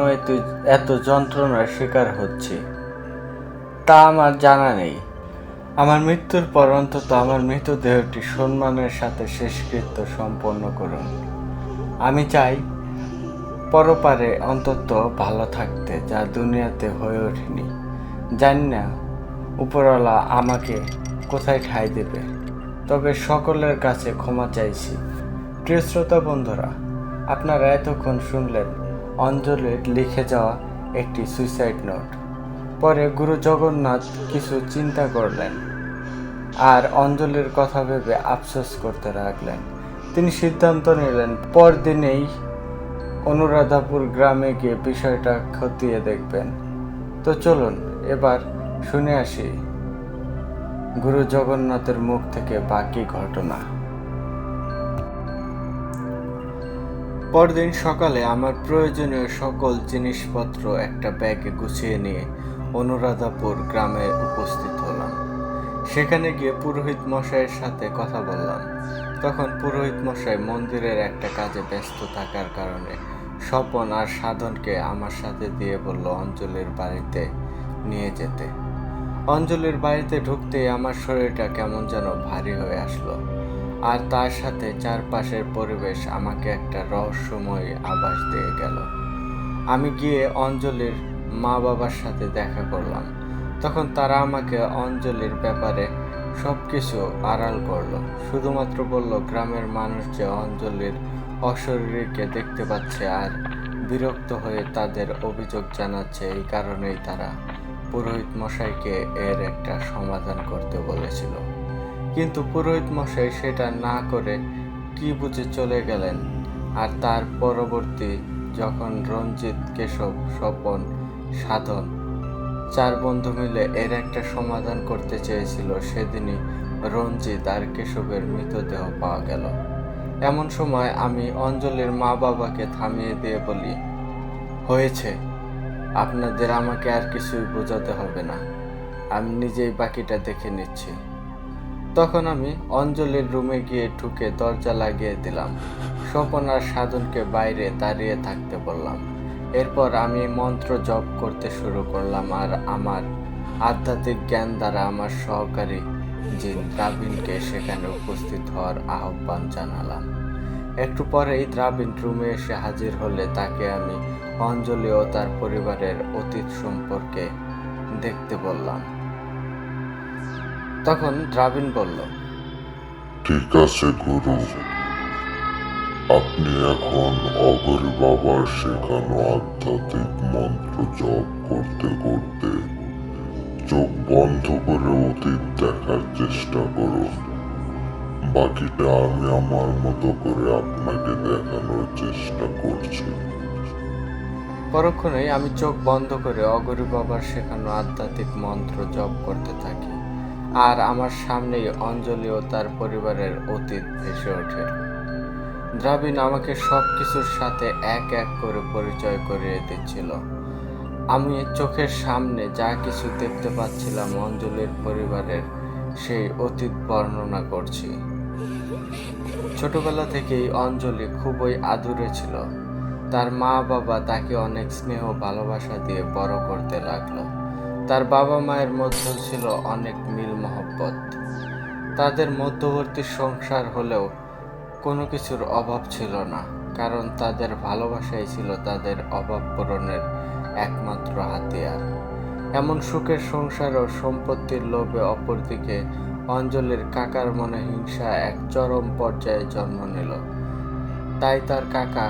এত যন্ত্রণার শিকার হচ্ছি তা আমার জানা নেই। আমার মৃত্যুর পর অন্তত আমার মৃতদেহটি সম্মানের সাথে শেষকৃত্য সম্পন্ন করুন। আমি চাই পরপারে অন্তত ভালো থাকতে, যা দুনিয়াতে হয়ে ওঠেনি। জানি না উপরওয়ালা আমাকে কোথায় ঠাঁই দেবে, তবে সকলের কাছে ক্ষমা চাইছি। প্রিয় শ্রোতা বন্ধুরা, আপনারা এতক্ষণ শুনলেন অঞ্জলির লিখে যাওয়া একটি সুইসাইড নোট। পরে গুরু জগন্নাথ কিছু চিন্তা করলেন আর অঞ্জলির কথা ভেবে আফসোস করতে লাগলেন। তিনি সিদ্ধান্ত নিলেন পরদিনেই অনুরাধাপুর গ্রামে গিয়ে বিষয়টা খতিয়ে দেখবেন। তো চলুন এবার শুনে আসি গুরু জগন্নাথের মুখ থেকে বাকি ঘটনা। পরদিন সকালে আমার প্রয়োজনীয় সকল জিনিসপত্র একটা ব্যাগে গুছিয়ে নিয়ে অনুরাধাপুর গ্রামে উপস্থিত হলাম। সেখানে গিয়ে পুরোহিত মশাইয়ের সাথে কথা বললাম। তখন পুরোহিত মশাই মন্দিরের একটা কাজে ব্যস্ত থাকার কারণে স্বপন আর সাধনকে আমার সাথে দিয়ে বলল অঞ্জলির বাড়িতে নিয়ে যেতে। অঞ্জলির বাড়িতে ঢুকতেই আমার শরীরটা কেমন যেন ভারী হয়ে আসলো, আর তার সাথে চারপাশের পরিবেশ আমাকে একটা রহস্যময় আভাস দিয়ে গেল। আমি গিয়ে অঞ্জলির মা বাবার সাথে দেখা করলাম। তখন তারা আমাকে অঞ্জলির ব্যাপারে সব কিছু আড়াল করলো। শুধুমাত্র বলল গ্রামের মানুষ যে অঞ্জলির অশরীরীকে দেখতে পাচ্ছে আর বিরক্ত হয়ে তাদের অভিযোগ জানাচ্ছে, এই কারণেই তারা পুরোহিত মশাইকে এর একটা সমাধান করতে বলেছিল। কিন্তু পুরোহিত মশাই সেটা না করে কি বুঝে চলে গেলেন। আর তার পরবর্তী যখন রঞ্জিত, কেশব, স্বপন, সাধন চার বন্ধু মিলে এর একটা সমাধান করতে চেয়েছিল, সেদিনই রঞ্জিত আর কেশবের মৃতদেহ পাওয়া গেল। এমন সময় আমি অঞ্জলির মা বাবাকে থামিয়ে দিয়ে বলি, হয়েছে, আপনাদের আমাকে আর কিছুই বোঝাতে হবে না, আমি নিজেই বাকিটা দেখে নিচ্ছি। তখন আমি অঞ্জলির রুমে গিয়ে ঢুকে দরজা লাগিয়ে দিলাম। স্বপন আর সাধনকে বাইরে দাঁড়িয়ে থাকতে বললাম। এরপর আমি মন্ত্র জপ করতে শুরু করলাম আর আমার আধ্যাত্মিক জ্ঞান দ্বারা আমার সহকারী জিন দ্রাবিনকে সেখানে উপস্থিত হওয়ার আহ্বান জানালাম। একটু পরেই দ্রাবিন রুমে এসে হাজির হলে তাকে আমি অঞ্জলি ও তার পরিবারের অতীত সম্পর্কে দেখতে বললাম। তখন দ্রাবিন বলল, ঠিক আছে গুরু, আপনি এখন অগরি বাবার শেখানো আধ্যাত্মিক মন্ত্র জপ করতে করতে চোখ বন্ধ করে অতীত দেখার চেষ্টা করুন। বাকিটা আমি আমার মতো করে আপনাকে দেখানোর চেষ্টা করছি। পরক্ষণেই আমি চোখ বন্ধ করে অগরি বাবার শেখানো আধ্যাত্মিক মন্ত্র জপ করতে থাকি আর আমার সামনেই অঞ্জলি ও তার পরিবারের অতীত ভেসে ওঠে। দ্রাবিন আমাকে সব কিছুর সাথে এক এক করে পরিচয় করিয়ে দিচ্ছিল। আমি চোখের সামনে যা কিছু দেখতে পাচ্ছিলাম অঞ্জলির পরিবারের সেই অতীত বর্ণনা করছি। ছোটবেলা থেকেই অঞ্জলি খুবই আদুরে ছিল। তার মা বাবা তাকে অনেক স্নেহ ভালোবাসা দিয়ে বড় করতে লাগলো। তার বাবা মায়ের মধ্যে ছিল অনেক মিল মহব্বত। তাদের মধ্যবর্তী সংসার হলেও কোনো কিছুর অভাব ছিল না, কারণ তাদের ভালোবাসাই ছিল তাদের অভাব পূরণের একমাত্র হাতিয়ার। এমন সুখের সংসার ও সম্পত্তির লোভে অপরদিকে অঞ্জলির কাকার মনে হিংসা এক চরম পর্যায়ে জন্ম নিল। তাই তার কাকা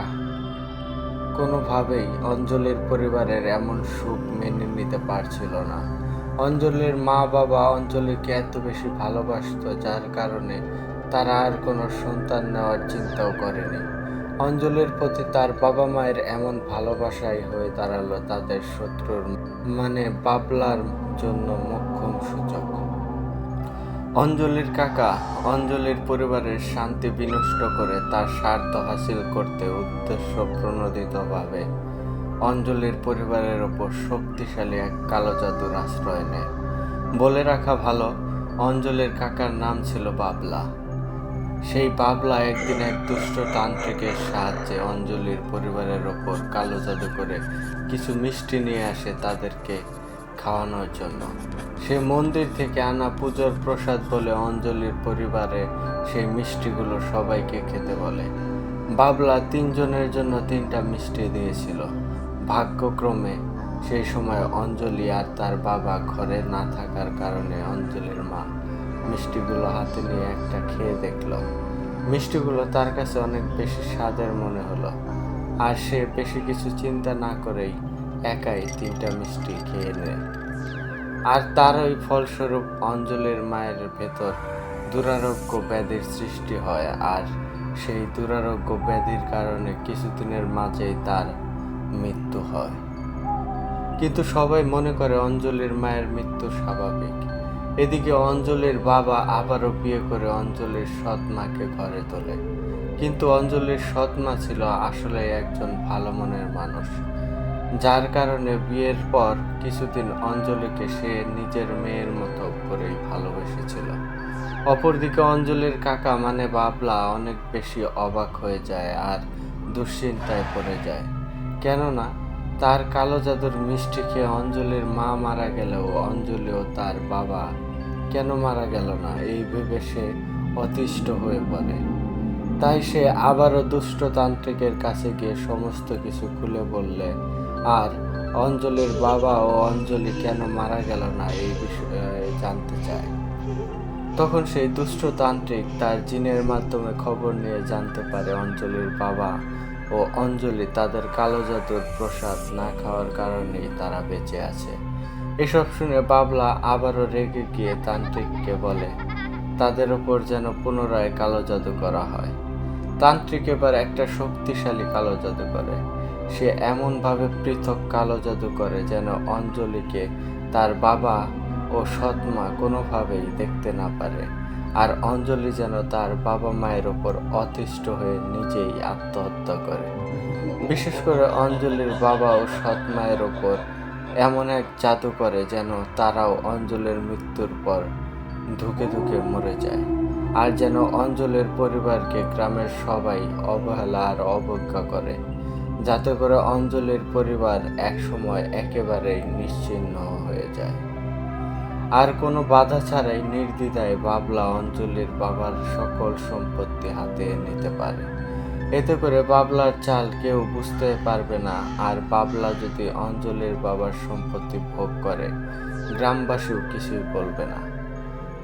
কোনোভাবেই অঞ্জলির পরিবারের এমন সুখ মেনে নিতে পারছিল না। অঞ্জলির মা বাবা অঞ্জলিকে এত বেশি ভালোবাসত, যার কারণে তারা আর কোনো সন্তান নেওয়ার চিন্তাও করেনি। অঞ্জলির প্রতি তার বাবা মায়ের এমন ভালোবাসাই হয়ে দাঁড়ালো তাদের শত্রুর মানে বাবলার জন্য মোক্ষম সূচক। অঞ্জলির কাকা অঞ্জলির পরিবারের শান্তি বিনষ্ট করে তার স্বার্থ হাসিল করতে উদ্দেশ্য প্রণোদিতভাবে অঞ্জলির পরিবারের ওপর শক্তিশালী এক কালো জাদুর আশ্রয় নেয়। বলে রাখা ভালো, অঞ্জলির কাকার নাম ছিল বাবলা। সেই বাবলা একদিন এক দুষ্ট তান্ত্রিকের সাহায্যে অঞ্জলির পরিবারের ওপর কালো জাদু করে কিছু মিষ্টি নিয়ে আসে তাদেরকে খাওয়ানোর জন্য। সে মন্দির থেকে আনা পুজোর প্রসাদ বলে অঞ্জলির পরিবারে সেই মিষ্টিগুলো সবাইকে খেতে বলে। বাবলা 3 জনের জন্য 3টা মিষ্টি দিয়েছিল। ভাগ্যক্রমে সেই সময় অঞ্জলি আর তার বাবা ঘরে না থাকার কারণে অঞ্জলির মা মিষ্টিগুলো হাতে নিয়ে একটা খেয়ে দেখল। মিষ্টিগুলো তার কাছে অনেক বেশি স্বাদের মনে হলো, আর সে বেশি কিছু চিন্তা না করেই একাই 3টা মিষ্টি খেয়ে নেয়। আর তার ওই ফলস্বরূপ অঞ্জলির মায়ের ভেতর দুরারোগ্য ব্যাধির সৃষ্টি হয়, আর সেই দুরারোগ্য ব্যাধির কারণে কিছুদিনের মাঝেই তার মৃত্যু হয়। কিন্তু সবাই মনে করে অঞ্জলির মায়ের মৃত্যু স্বাভাবিক। এদিকে অঞ্জলির বাবা আবারও বিয়ে করে অঞ্জলির সৎ মাকে ঘরে তোলে। কিন্তু অঞ্জলির সৎ মা ছিল আসলে একজন ভালো মনের মানুষ, যার কারণে বিয়ের পর কিছুদিন অঞ্জলিকে সে নিজের মেয়ের মতো করেই ভালোবেসেছিল। অপরদিকে অঞ্জলির কাকা মানে বাবলা অনেক বেশি অবাক হয়ে যায় আর দুশ্চিন্তায় পড়ে যায়। কেননা তার কালো জাদুর মিষ্টি খেয়ে অঞ্জলির মা মারা গেলেও অঞ্জলি ও তার বাবা কেন মারা গেল না এই ভেবে সে অতিষ্ঠ হয়ে পড়ে। তাই সে আবারও দুষ্ট তান্ত্রিকের কাছে গিয়ে সমস্ত কিছু খুলে বললে আর অঞ্জলির বাবা ও অঞ্জলি কেন মারা গেল না এই বিষয়ে জানতে চায়। তখন সেই দুষ্ট তান্ত্রিক তার জিনের মাধ্যমে খবর নিয়ে জানতে পারে অঞ্জলির বাবা ও অঞ্জলি তাদের কালো জাদুর প্রসাদ না খাওয়ার কারণেই তারা বেঁচে আছে। এসব শুনে বাবলা আবারও রেগে গিয়ে তান্ত্রিককে বলে তাদের ওপর যেন পুনরায় কালো জাদু করা হয়। তান্ত্রিক এবার একটা শক্তিশালী কালো জাদু করে। সে এমনভাবে পৃথক কালো জাদু করে যেন অঞ্জলিকে তার বাবা ও সৎমা কোনোভাবেই দেখতে না পারে, আর অঞ্জলি যেন তার বাবা মায়ের ওপর অতিষ্ঠ হয়ে নিজেই আত্মহত্যা করে। বিশেষ করে অঞ্জলির বাবা ও সৎ মায়ের ওপর এমন এক জাদু করে যেন তারাও অঞ্জলির মৃত্যুর পর ধুকে ধুকে মরে যায়, আর যেন অঞ্জলির পরিবারকে গ্রামের সবাই অবহেলা আর অবজ্ঞা করে, যাতে করে অঞ্জলির পরিবার একসময় একেবারেই নিশ্চিহ্ন হয়ে যায়। আর কোনো বাধা ছাড়াই নির্দ্বিধায় বাবলা অঞ্জলির বাবার সকল সম্পত্তি হাতে নিতে পারে। এতে করে বাবলার চাল কেউ বুঝতে পারবে না, আর বাবলা যদি অঞ্জলির বাবার সম্পত্তি ভোগ করে গ্রামবাসীও কিছুই বলবে না।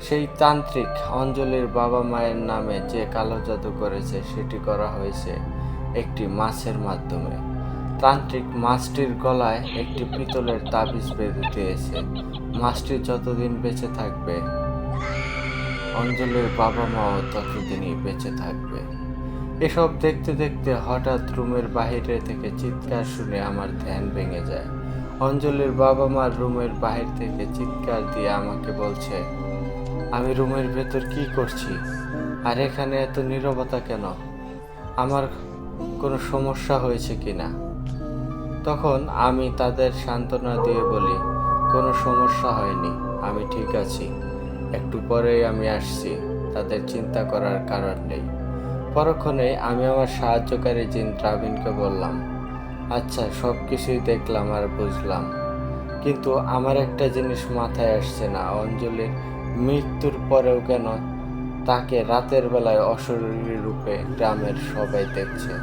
সেই তান্ত্রিক অঞ্জলির বাবা মায়ের নামে যে কালো জাদু করেছে সেটি করা হয়েছে একটি মাছের মাধ্যমে। তান্ত্রিক মাছটির গলায় একটি পিতলের তাবিজ বেঁধে দিয়েছে। মাছটি যতদিন বেঁচে থাকবে অঞ্জলির বাবা মাও ততদিনই বেঁচে থাকবে। এসব দেখতে দেখতে হঠাৎ রুমের বাহিরে থেকে চিৎকার শুনে আমার ধ্যান ভেঙে যায়। অঞ্জলির বাবা মার রুমের বাহির থেকে চিৎকার দিয়ে আমাকে বলছে আমি রুমের ভেতর কি করছি, আর এখানে এত নীরবতা কেন, আমার কোনো সমস্যা হয়েছে কিনা। তখন আমি তাদের সান্ত্বনা দিয়ে বলি কোনো সমস্যা হয়নি, আমি ঠিক আছি, একটু পরেই আমি আসছি, তাদের চিন্তা করার কারণ নেই। পরক্ষণে আমি আমার সাহায্যকারী জিন দ্রাবিনকে বললাম আচ্ছা সব কিছুই দেখলাম আর বুঝলাম, কিন্তু আমার একটা জিনিস মাথায় আসছে না, অঞ্জলির মৃত্যুর পরেও কেন তাকে রাতের বেলায় অশরীরী রূপে গ্রামের সবাই দেখছে।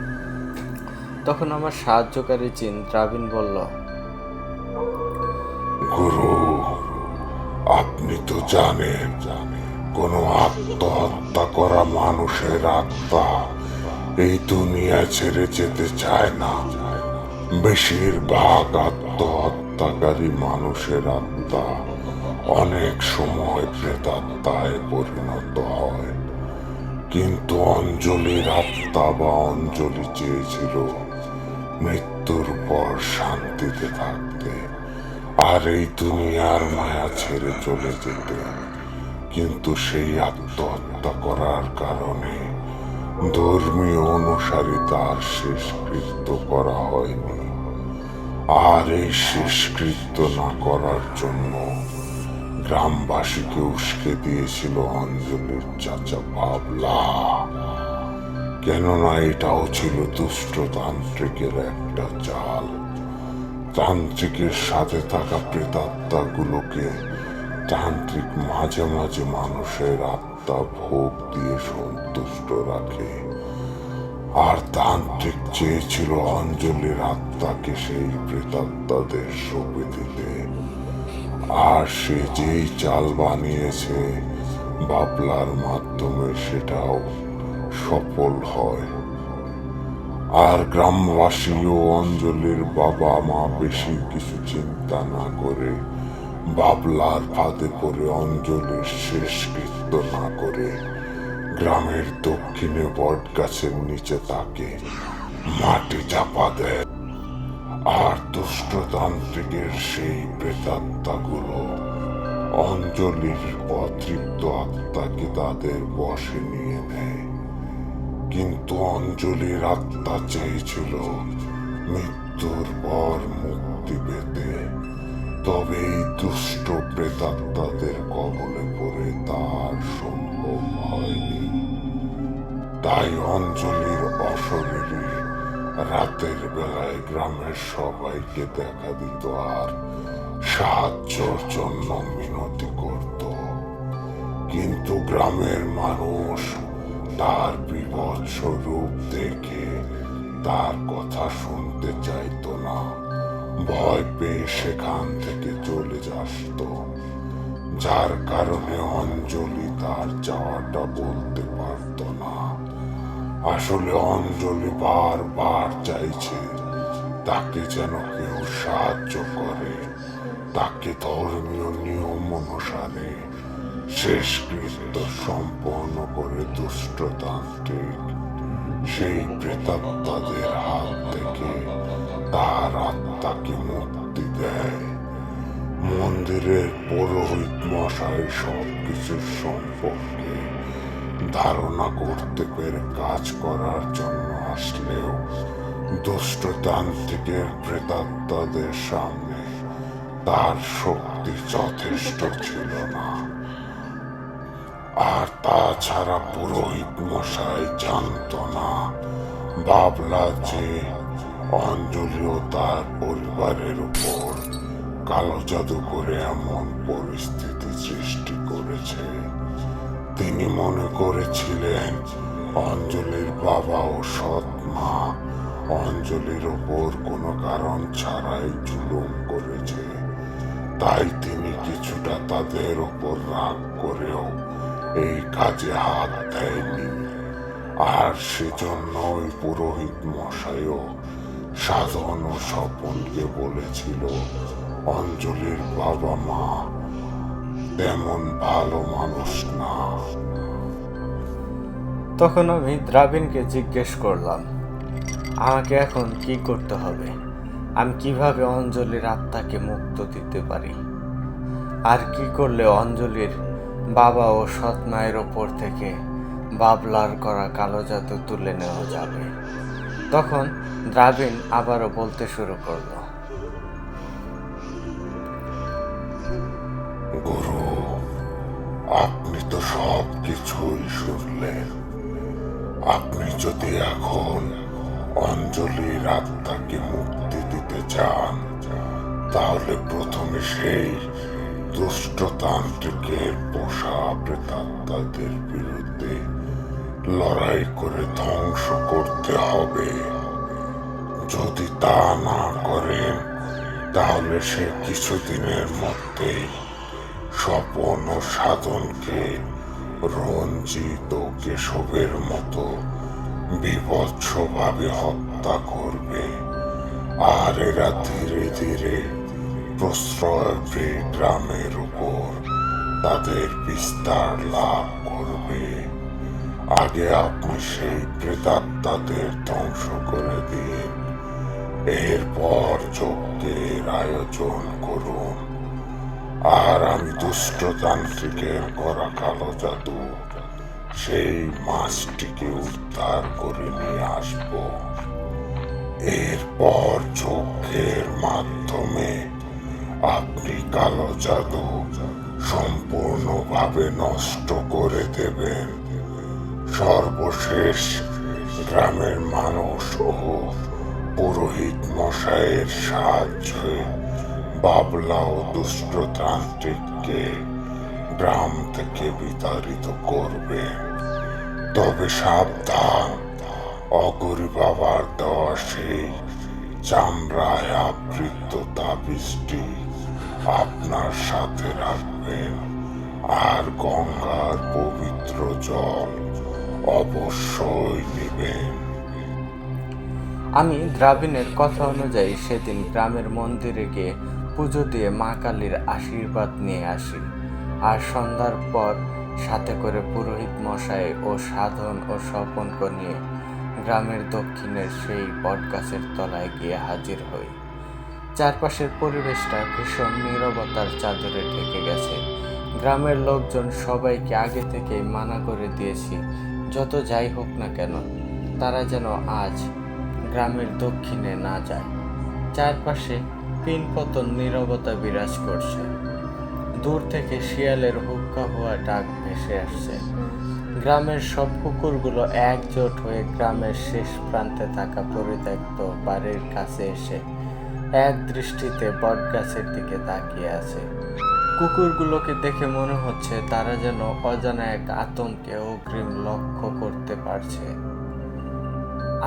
তখন আমার সাহায্যকারী জিন দ্রাবিন বলল গুরু, আপনি তো জানেন কোনো আত্মহত্যা করা মানুষের আত্মা এই দুনিয়া ছেড়ে যেতে চায় না। বেশিরভাগ আত্মহত্যাকারী মানুষের আত্মা অনেক সময় প্রেতাত্মায় পরিণত হয়, কিন্তু অঞ্জলির আত্মা বা অঞ্জলি চেয়েছিল মৃত্যুর পর শান্তিতে থাকতে আর এই দুনিয়ার মায়া ছেড়ে চলে যেতে। কিন্তু সেই আত্মহত্যা করার কারণে ধর্মীয় অনুসারী তার শেষকৃত্য করা হয়নি। আর এই শেষকৃত্য না করার জন্য গ্রামবাসীকে উস্কে দিয়েছিল অঞ্জলির চাচা বাবলা। কেননা এটাও ছিল দুষ্ট তান্ত্রিকের একটা চাল। তান্ত্রিকের সাথে থাকা প্রেতাত্মাগুলোকে তান্ত্রিক মাঝে মাঝে মানুষের আত্মা ভোগ দিয়ে সন্তুষ্ট রাখে। আর তান্ত্রিক চেয়েছিল অঞ্জলির আত্মাকে সেই প্রেতাত্মাদের সঁপে দিতে। আর সে যেই চাল বানিয়েছে বাবলার মাধ্যমে সেটাও সফল হয়। আর গ্রামবাসী ও অঞ্জলির বাবা মা বেশি কিছু চিন্তা না করে বাবলার ফাঁদে পড়ে অঞ্জলির শেষকৃত্য না করে গ্রামের দক্ষিণে বট গাছের নিচে তাকে মাটি চাপা দেয়। আর দুষ্টতান্ত্রিকের সেই প্রেতাত্মাগুলো অঞ্জলির অতৃপ্ত আত্মাকে তাদের বশে নিয়ে নেয়। কিন্তু অঞ্জলির আত্মা চেয়েছিল মৃত্যুর পর মুক্তি পেতে, তবে এই দুষ্ট প্রেতাত্মাদের কবলে পড়ে তার সম্ভব হয়নি। তাই অঞ্জলির অশরীরী রাতের বেলায় গ্রামের সবাইকে দেখা দিত আর সাহায্যের জন্য মিনতি করত। কিন্তু গ্রামের মানুষ তার বীভৎস রূপ দেখে তার কথা শুনতে চাইতো না। ভয় পেয়ে সেখান থেকে চলে আসত, যার কারণে অঞ্জলি তার চাওয়াটা বলতে পারত না। আসলে অঞ্জলি বারবার চাইছে তাকে যেন কেউ সাহায্য করে, তাকে ধর্মীয় নিয়ম অনুসারে শেষকৃত্য সম্পন্ন করে দুষ্টতান্ত্রিক সেই প্রেতাত্মাদের হাত থেকে তার আত্মাকে মুক্তি দেয়। মন্দিরের পুরোহিত মশাই সবকিছুর সম্পর্কে ধারণা করতে পেরে কাজ করার জন্য আসলেও দুষ্টতান্ত্রিকের প্রেতাত্মাদের সামনে তার শক্তি যথেষ্ট ছিল না। আর তাছাড়া পুরোহিত মশাই জানত না বাবলা যে অঞ্জলি ও তার পরিবারের উপর কালো জাদু করে এমন পরিস্থিতি সৃষ্টি করেছে। তিনি মনে করেছিলেন অঞ্জলির বাবা ও সৎ মা অঞ্জলির ওপর কোনো কারণ ছাড়াই জুলুম করেছে। তাই তিনি কিছুটা তাদের ওপর রাগ করেও এই কাজে হাত দেয়নি। আর সেজন্য ওই পুরোহিত মশাইও সাধন ও স্বপনকে বলেছিল অঞ্জলির বাবা মা তেমন ভালো মানুষ না। তখন আমি দ্রাবিনকে জিজ্ঞেস করলাম, আমাকে এখন কি করতে হবে? আমি কিভাবে অঞ্জলির আত্মাকে মুক্ত দিতে পারি? আর কি করলে অঞ্জলির বাবা ও সৎ মায়ের ওপর থেকে বাবলার করা কালো জাদু তুলে নেওয়া যাবে? তখন দ্রাবিন আবারও বলতে শুরু করলো, গুরু, আপনি তো সব কিছুই শুনলেন। আপনি যদি এখন অঞ্জলির আত্মাকে মুক্তি দিতে চান, তাহলে প্রথমে সেই দুষ্টতান্ত্রিকের পোষা প্রেতাত্মাদের বিরুদ্ধে লড়াই করে ধ্বংস করতে হবে। যদি তা না করেন, তাহলে সে কিছুদিনের মধ্যেই স্বপন ও সাধনকে রঞ্জিত ও কেশবের মতো বীভৎসভাবে হত্যা করবে। আর এরা ধীরে ধীরে প্রশ্রয় পেয়ে গ্রামের উপর তাদের বিস্তার লাভ করবে। আগে আপনি সেই প্রেতাত্মাদের ধ্বংস করে দিন, এরপর যজ্ঞের আয়োজন করুন। আর আমি দুষ্টতান্ত্রিকের করা কালো জাদু সেই মাছটিকে উদ্ধার করে নিয়ে আসবো। এরপর চোখের মাধ্যমে আপনি কালো জাদু সম্পূর্ণভাবে নষ্ট করে দেবেন। সর্বশেষ গ্রামের মানুষ ও পুরোহিত মশাইয়ের সাহায্যে বাবলা ও দুষ্টতান্ত্রিককে গ্রাম থেকে বিতাড়িত করবে। তবে সাবধান, অগরি বাবার দেওয়া সেই চামড়ায় আবৃত তাবিজটি আপনার সাথে রাখবেন, আর গঙ্গার পবিত্র জল অবশ্যই নেবেন। আমি দ্রাবিণের কথা অনুযায়ী সেদিন গ্রামের মন্দিরে গিয়ে পুজো দিয়ে মা কালীর আশীর্বাদ নিয়ে আসি। আর সন্ধ্যার পর সাথে করে পুরোহিত মশাই ও সাধন ও স্বপনকে নিয়ে গ্রামের দক্ষিণের সেই বটগাছের তলায় গিয়ে হাজির হই। চারপাশের পরিবেশটা ভীষণ নীরবতার চাদরে ঢেকে গেছে। গ্রামের লোকজন সবাইকে আগে থেকেই মানা করে দিয়েছি, যত যাই হোক না কেন তারা যেন আজ গ্রামের দক্ষিণে না যায়। চারপাশে পিনপতন নীরবতা বিরাজ করছে। দূর থেকে শিয়ালের হুক্কা হওয়া ডাক ভেসে আসছে। গ্রামের সব কুকুরগুলো একজোট হয়ে গ্রামের শেষ প্রান্তে থাকা পরিত্যক্ত বাড়ির কাছে এসে এক দৃষ্টিতে বটগাছের দিকে তাকিয়ে আছে। কুকুরগুলোকে দেখে মনে হচ্ছে তারা যেন অজানা এক আতঙ্কে অগ্রিম লক্ষ্য করতে পারছে।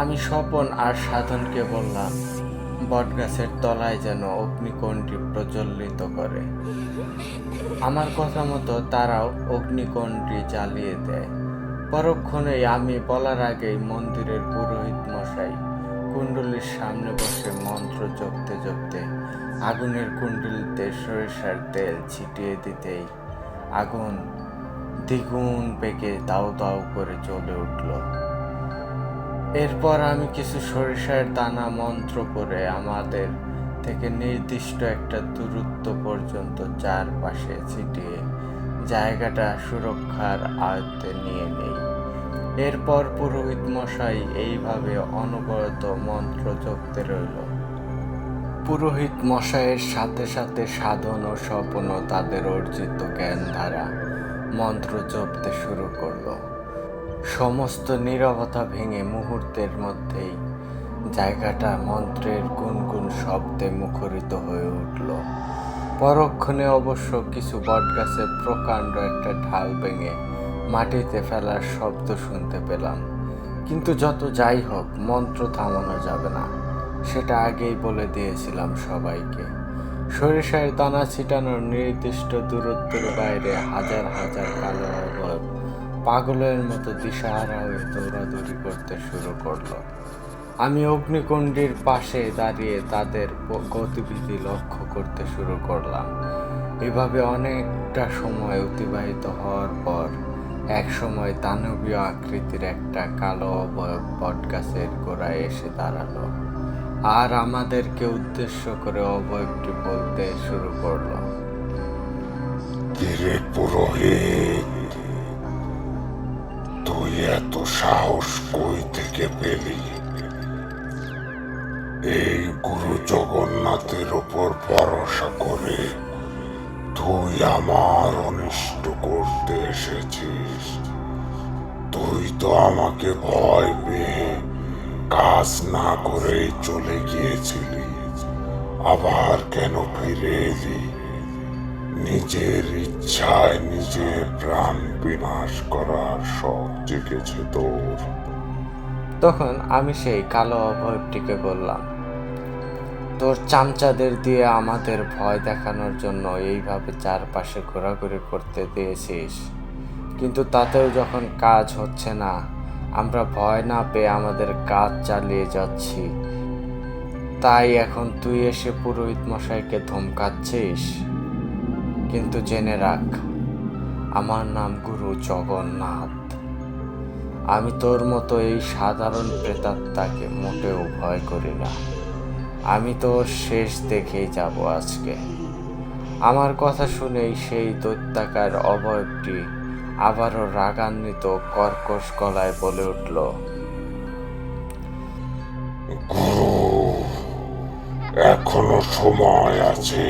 আমি স্বপন আর সাধনকে বললাম, বটগাছের তলায় যেন অগ্নিকোণটি প্রজ্বলিত করে। আমার কথা মতো তারাও অগ্নিকোণটি জ্বালিয়ে দেয়। পরক্ষণেই আমি বলার আগেই মন্দিরের পুরোহিত মশাই কুণ্ডলীর সামনে বসে মন্ত্র জপতে জপতে আগুনের কুণ্ডলিতে সরিষার তেল ছিটিয়ে দিতেই আগুন দ্বিগুণ বেগে দাউ দাউ করে জ্বলে উঠল। এরপর আমি কিছু সরিষার দানা মন্ত্র করে আমাদের থেকে নির্দিষ্ট একটা দূরত্ব পর্যন্ত চারপাশে ছিটিয়ে জায়গাটা সুরক্ষার আয়ত্তে নিয়ে নেই। এরপর পুরোহিত মশাই এইভাবে অনবরত মন্ত্র জপতে রইল। পুরোহিত মশাইয়ের সাথে সাথে সাধন ও স্বপনও তাদের অর্জিত জ্ঞান দ্বারা মন্ত্র জপতে শুরু করলো। সমস্ত নীরবতা ভেঙে মুহূর্তের মধ্যেই জায়গাটা মন্ত্রের গুনগুন শব্দে মুখরিত হয়ে উঠল। পরক্ষণে অবশ্য কিছু বটগাছের প্রকাণ্ড একটা ঢাল ভেঙে মাটিতে ফেলার শব্দ শুনতে পেলাম। কিন্তু যত যাই হোক মন্ত্র থামানো যাবে না, সেটা আগেই বলে দিয়েছিলাম সবাইকে। সরিষার দানা ছিটানোর নির্দিষ্ট দূরত্বের বাইরে হাজার হাজার কালো অবয়ব পাগলের মতো দিশাহারা হয়ে দৌড়াদৌড়ি করতে শুরু করলো। আমি অগ্নিকুণ্ডীর পাশে দাঁড়িয়ে তাদের গতিবিধি লক্ষ্য করতে শুরু করলাম। এভাবে অনেকটা সময় অতিবাহিত হওয়ার পর এক সময় দানবীয় আকৃতির একটা কালো অবয়ব বটগাছের গোড়ায় এসে দাঁড়ালো আর আমাদেরকে উদ্দেশ্য করে অবয়বটি বলতে শুরু করলো, কিরে পুরোহিত, তুই এত সাহস কই থেকে পেলি? এই গুরু জগন্নাথের উপর ভরসা করে তুই আমার অনিষ্ট করতে এসেছিস। তুই তো আমাকে ভয় পেয়ে কাজ না করেই চলে গিয়েছিলি, আবার কেন ফিরে এলি? নিজের ইচ্ছায় নিজের প্রাণ বিনাশ করার শখ জেগেছে তোর। তখন আমি সেই কালো অবয়বটিকে বললাম, তোর চামচাদের দিয়ে আমাদের ভয় দেখানোর জন্য এইভাবে চারপাশে ঘোরাঘুরি করতে দিয়েছিস, কিন্তু তাতেও যখন কাজ হচ্ছে না, আমরা ভয় না পেয়ে আমাদের কাজ চালিয়ে যাচ্ছি, তাই এখন তুই এসে পুরোহিত মশাইকে ধমকাচ্ছিস। কিন্তু জেনে রাখ, আমার নাম গুরু জগন্নাথ। আমি তোর মতো এই সাধারণ প্রেতাত্মাকে মোটেও ভয় করি না। আমি তোর শেষ দেখেই যাব আজকে। আমার কথা শুনেই সেই দৈত্যাকার অবয়বটি আবারও রাগান্বিত কর্কশ গলায় বলে উঠল, গুরু, এখনো সময় আছে।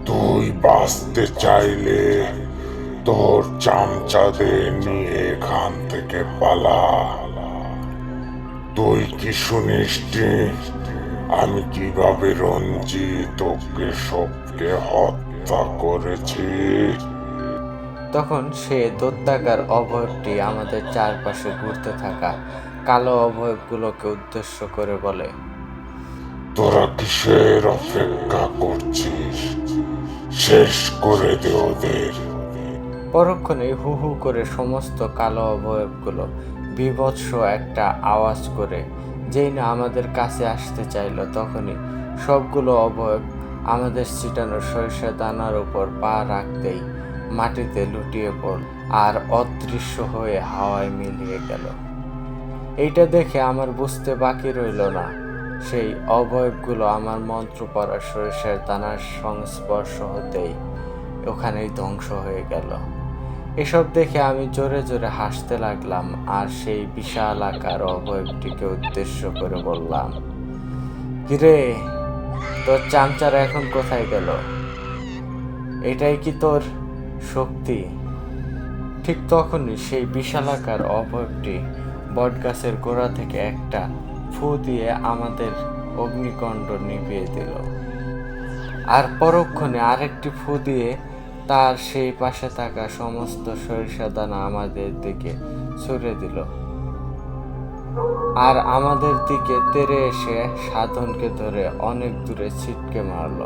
তুই বাঁচতে চাইলে তোর চামচাদের নিয়ে এখান থেকে পালা। তুই কি শুনিস আমি কিভাবে রঞ্জিত কেশবকে হত্যা করেছি? তখন সে দৈত্যাকার অবয়বটি আমাদের চারপাশে ঘুরতে থাকা কালো অবয়বগুলোকে উদ্দেশ্য করে বলে, তোরা কিসের অপেক্ষা করছিস? শেষ করে দে ওদের। পরক্ষণেই হু হু করে সমস্ত কালো অবয়বগুলো বীভৎস একটা আওয়াজ করে যেই না আমাদের কাছে আসতে চাইল, তখনই সবগুলো অবয়ব আমাদের ছিটানো সরিষা দানার উপর পা রাখতেই মাটিতে লুটিয়ে পড়ল আর অদৃশ্য হয়ে হাওয়ায় মিলিয়ে গেল। এইটা দেখে আমার বুঝতে বাকি রইল না, সেই অবয়বগুলো আমার মন্ত্র পড়া সরিষার দানার সংস্পর্শ হতেই ওখানেই ধ্বংস হয়ে গেল। এসব দেখে আমি জোরে জোরে হাসতে লাগলাম আর সেই বিশাল আকার অবয়বটিকে উদ্দেশ্য করে বললাম, কিরে, তোর চামচারা এখন কোথায় গেল? এটাই কি তোর শক্তি? ঠিক তখনই সেই বিশালাকার অবয়বটি বটগাছের গোড়া থেকে একটা ফু দিয়ে আমাদের অগ্নিকণ্ড নিভিয়ে দিল আর পরক্ষণে আরেকটি ফু দিয়ে তার সেই পাশে থাকা সমস্ত সরিষা দানা আমাদের দিকে ছুড়ে দিল আর আমাদের দিকে তেড়ে এসে সাধনকে ধরে অনেক দূরে ছিটকে মারল।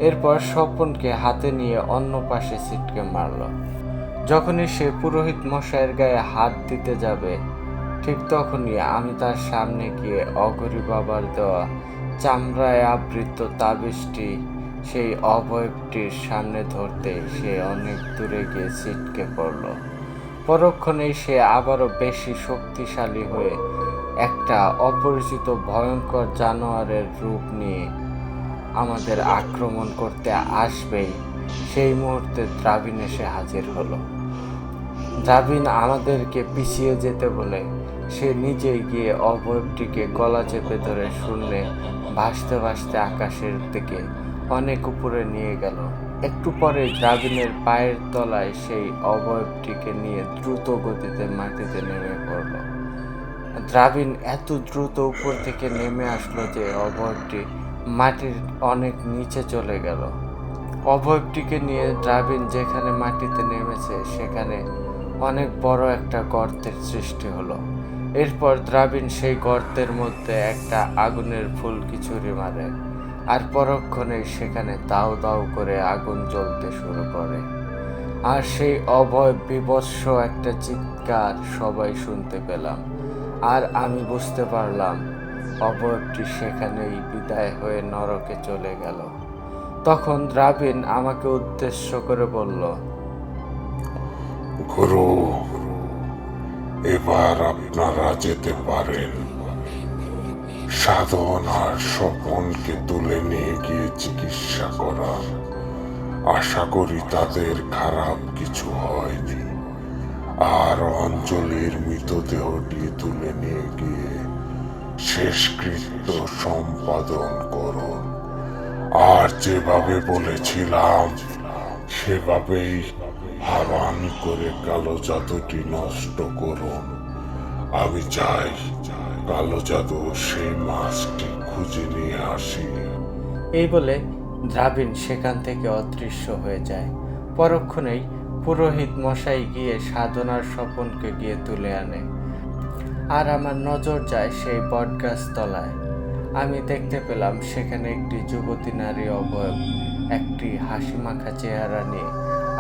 এরপর স্বপনকে হাতে নিয়ে অন্য পাশে ছিটকে মারল। যখনই সে পুরোহিত মশাইয়ের গায়ে হাত দিতে যাবে ঠিক তখনই আমি তার সামনে গিয়ে অঘরী বাবার দেওয়া চামড়ায় আবৃত তাবিজটি সেই অবয়বটির সামনে ধরতে সে অনেক দূরে গিয়ে ছিটকে পড়ল। পরক্ষণেই সে আবারও বেশি শক্তিশালী হয়ে একটা অপরিচিত ভয়ঙ্কর জানোয়ারের রূপ নিয়ে আমাদের আক্রমণ করতে আসবেই সেই মুহূর্তে দ্রাবিণ এসে হাজির হলো। দ্রাবিণ আমাদেরকে পিছিয়ে যেতে বলে সে নিজেই গিয়ে অবয়বটিকে গলা চেপে ধরে শূন্যে ভাসতে ভাসতে আকাশের দিকে অনেক উপরে নিয়ে গেল। একটু পরে দ্রাবিণের পায়ের তলায় সেই অবয়বটিকে নিয়ে দ্রুত গতিতে মাটিতে নেমে পড়ল। দ্রাবিণ এত দ্রুত উপর থেকে নেমে আসলো যে অবয়বটি মাটির অনেক নিচে চলে গেল। অবয়বটিকে নিয়ে দ্রাবিণ যেখানে মাটিতে নেমেছে সেখানে অনেক বড় একটা গর্তের সৃষ্টি হলো। এরপর দ্রাবিণ সেই গর্তের মধ্যে একটা আগুনের ফুলকি ছুরি মারে আর পরক্ষণেই সেখানে দাউ দাউ করে আগুন জ্বলতে শুরু করে আর সেই অভয় বিভৎস একটা চিৎকার সবাই শুনতে পেলাম আর আমি বুঝতে পারলাম অবয়বটি সেখানেই বিদায় হয়ে নরকে চলে গেল। তখন দ্রাবিণ আমাকে উদ্দেশ্য করে বলল, গুরু, এবার আপনারা যেতে পারেন। সাধন আর স্বপনকে তুলে নিয়ে গিয়ে চিকিৎসা করার। আশা করি তাদের খারাপ কিছু হয়নি। আর অঞ্জলির মৃতদেহটি তুলে নিয়ে গিয়ে শেষকৃত্য সম্পাদন করুন। আর যেভাবে বলেছিলাম সেভাবেই হারান করে কালো জাদুটি নষ্ট করুন। আমি চাই কালো জাদু সেই মাছটি খুঁজে নিয়ে আসি। এই বলে দ্রাবিণ সেখান থেকে অদৃশ্য হয়ে যায়। পরক্ষণেই পুরোহিত মশাই গিয়ে সাধনার স্বপনকে গিয়ে তুলে আনে আর আমার নজর যায় সেই বটগাছ তলায়। আমি দেখতে পেলাম সেখানে একটি যুবতী নারী অবয়ব একটি হাসি মাখা চেহারা নিয়ে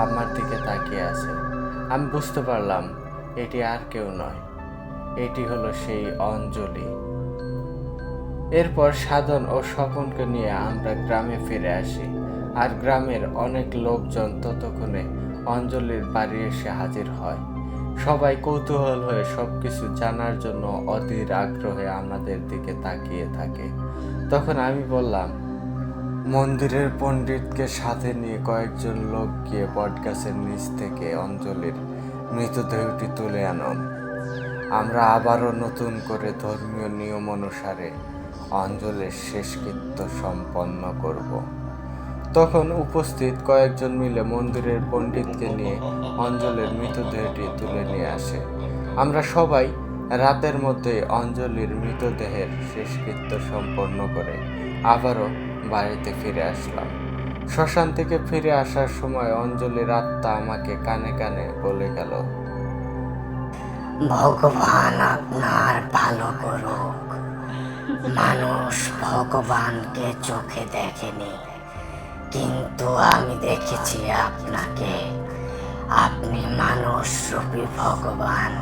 আমার দিকে তাকিয়ে আছে। আমি বুঝতে পারলাম এটি আর কেউ নয়, এটি হলো সেই অঞ্জলি। এরপর সাধন ও স্বপনকে নিয়ে আমরা গ্রামে ফিরে আসি আর গ্রামের অনেক লোকজন ততক্ষণে অঞ্জলির বাড়ি এসে হাজির হয়। সবাই কৌতূহল হয়ে সবকিছু জানার জন্য অধীর আগ্রহে আমাদের দিকে তাকিয়ে থাকে। তখন আমি বললাম, মন্দিরের পণ্ডিতকে সাথে নিয়ে কয়েকজন লোক গিয়ে বটগাছের নিচ থেকে অঞ্জলির মৃতদেহটি তুলে আনন। আমরা আবারও নতুন করে ধর্মীয় নিয়ম অনুসারে অঞ্জলির শেষকৃত্য সম্পন্ন করব। তখন উপস্থিত কয়েকজন মিলে মন্দিরের পণ্ডিতকে নিয়ে অঞ্জলির মৃতদেহটি তুলে নিয়ে আসে। আমরা সবাই রাতের মধ্যে অঞ্জলির মৃতদেহের শেষকৃত্য সম্পন্ন করে আবারও বাড়িতে ফিরে আসলাম। শ্মশান থেকে ফিরে আসার সময় অঞ্জলির আত্মা আমাকে কানে কানে বলে গেল, ভগবান আপনার ভালো করুক। মানুষ ভগবানকে চোখে দেখেনি, কিন্তু আমি দেখেছি আপনাকে। আপনি মানুষ রূপী ভগবান।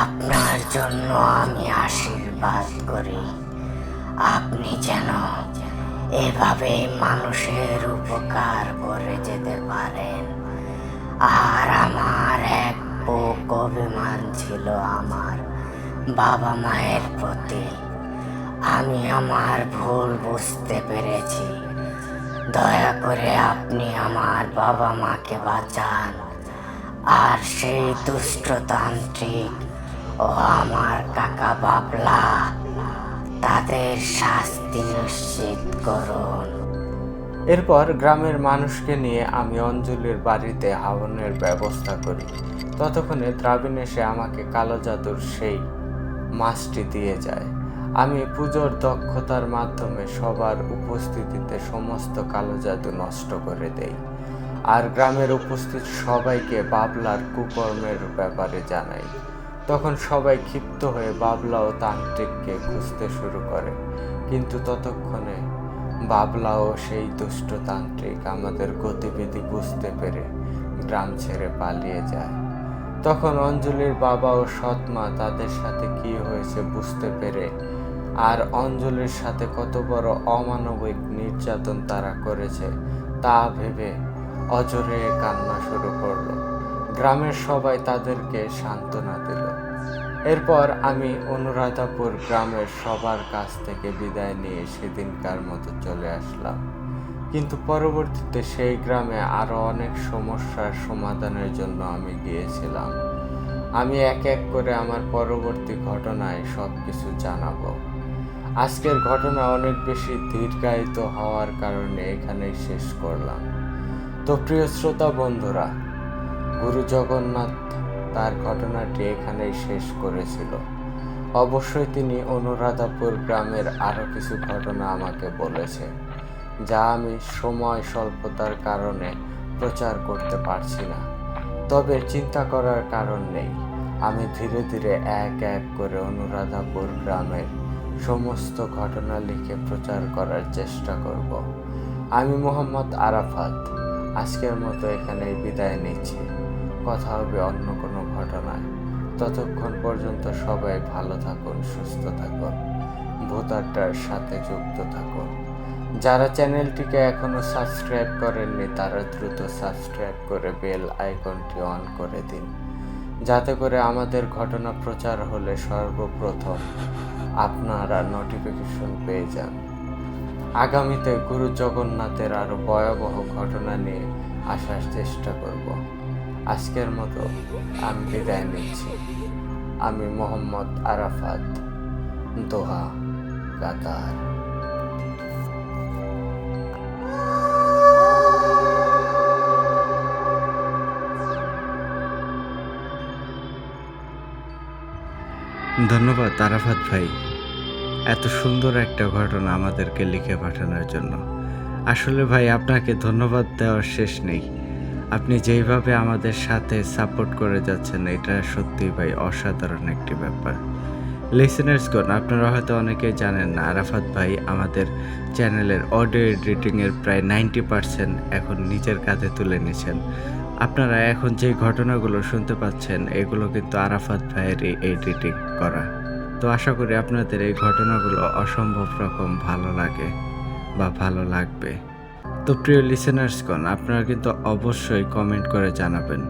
আপনার জন্য আমি আশীর্বাদ করি আপনি যেন এভাবে মানুষের উপকার করে যেতে পারেন। আর আমার এক বুক অভিমান ছিল আমার বাবা মায়ের প্রতি। আমি আমার ভুল বুঝতে পেরেছি। দয়া করে আপনি আমার বাবা মাকে বাঁচান, আর সেই দুষ্টতান্ত্রিক ও আমার কাকা বাবলা, তাদের শাস্তি নিশ্চিত করুন। এরপর গ্রামের মানুষকে নিয়ে আমি অঞ্জলির বাড়িতে হাবনের ব্যবস্থা করি। ততক্ষণে দ্রাবিণ এসে আমাকে কালো জাদুর সেই মাছটি দিয়ে যায়। আমি পুজোর দক্ষতার মাধ্যমে সবার উপস্থিতিতে সমস্ত কালো জাদু নষ্ট করে দেই, আর গ্রামের উপস্থিত সবাইকে বাবলার কুকর্মের ব্যাপারে জানাই। তখন সবাই ক্ষিপ্ত হয়ে বাবলা ও তান্ত্রিককে খুঁজতে শুরু করে, কিন্তু ততক্ষণে বাবলা ও সেই দুষ্ট তান্ত্রিক আমাদের গতিবিধি বুঝতে পেরে গ্রাম ছেড়ে পালিয়ে যায়। তখন অঞ্জলির বাবা ও সৎমা তাদের সাথে কি হয়েছে বুঝতে পেরে, আর অঞ্জলির সাথে কত বড় অমানবিক নির্যাতন তারা করেছে তা ভেবে অজরে কান্না শুরু করলো। গ্রামের সবাই তাদেরকে সান্ত্বনা দিল। এরপর আমি অনুরাধাপুর গ্রামের সবার কাছ থেকে বিদায় নিয়ে সেদিনকার মতো চলে আসলাম। কিন্তু পরবর্তীতে সেই গ্রামে আরো অনেক সমস্যার সমাধানের জন্য আমি গিয়েছিলাম। আমি এক এক করে আমার পরবর্তী ঘটনায় সবকিছু জানাবো। আজকের ঘটনা অনেক বেশি দীর্ঘায়িত হওয়ার কারণে এখানেই শেষ করলাম। তো প্রিয় শ্রোতা বন্ধুরা, গুরু জগন্নাথ তার ঘটনাটি এখানেই শেষ করেছিল। অবশ্যই তিনি অনুরাধাপুর গ্রামের আরো কিছু ঘটনা আমাকে বলেছে, যা আমি সময় স্বল্পতার কারণে প্রচার করতে পারছি না। তবে চিন্তা করার কারণ নেই, আমি ধীরে ধীরে এক এক করে অনুরাধাপুর গ্রামের সমস্ত ঘটনা লিখে প্রচার করার চেষ্টা করব। আমি মোহাম্মদ আরাফাত আজকের মতো এখানেই বিদায় নিচ্ছি। কথা হবে অন্য কোনো ঘটনায়। ততক্ষণ পর্যন্ত সবাই ভালো থাকুন, সুস্থ থাকুন, ভূত আড্ডার সাথে যুক্ত থাকুন। যারা চ্যানেলটিকে এখনো সাবস্ক্রাইব করেননি তারা দ্রুত সাবস্ক্রাইব করে বেল আইকনটি অন করে দিন, যাতে করে আমাদের ঘটনা প্রচার হলে সর্বপ্রথম আপনারা নোটিফিকেশন পেয়ে যান। আগামীতে গুরু জগন্নাথের আরো ভয়াবহ ঘটনা নিয়ে আসার চেষ্টা করব। আজকের মতো আমি বিদায় নিচ্ছি। আমি মোহাম্মদ আরাফাত, দোহা, কাতার। ধন্যবাদ আরাফাত ভাই, এত সুন্দর একটা ঘটনা আমাদেরকে লিখে পাঠানোর জন্য। আসলে ভাই আপনাকে ধন্যবাদ দেওয়ার শেষ নেই। আপনি যেইভাবে আমাদের সাথে সাপোর্ট করে যাচ্ছেন এটা সত্যি ভাই অসাধারণ একটি ব্যাপার। লিসেনার্সগণ, আপনারা হয়তো অনেকেই জানেন না, আরাফাত ভাই আমাদের চ্যানেলের অডিও এডিটিংয়ের প্রায় 90% এখন নিজের কাঁধে তুলে নিয়েছেন। আপনারা এখন যে ঘটনাগুলো শুনতে পাচ্ছেন এগুলো কিন্তু আরাফাত ভাইয়েরই এডিটিং করা। তো আশা করি আপনাদের এই ঘটনাগুলো অসম্ভব রকম ভালো লাগে বা ভালো লাগবে। তো প্রিয় লিসেনার্সগণ, আপনারা কিন্তু অবশ্যই কমেন্ট করে জানাবেন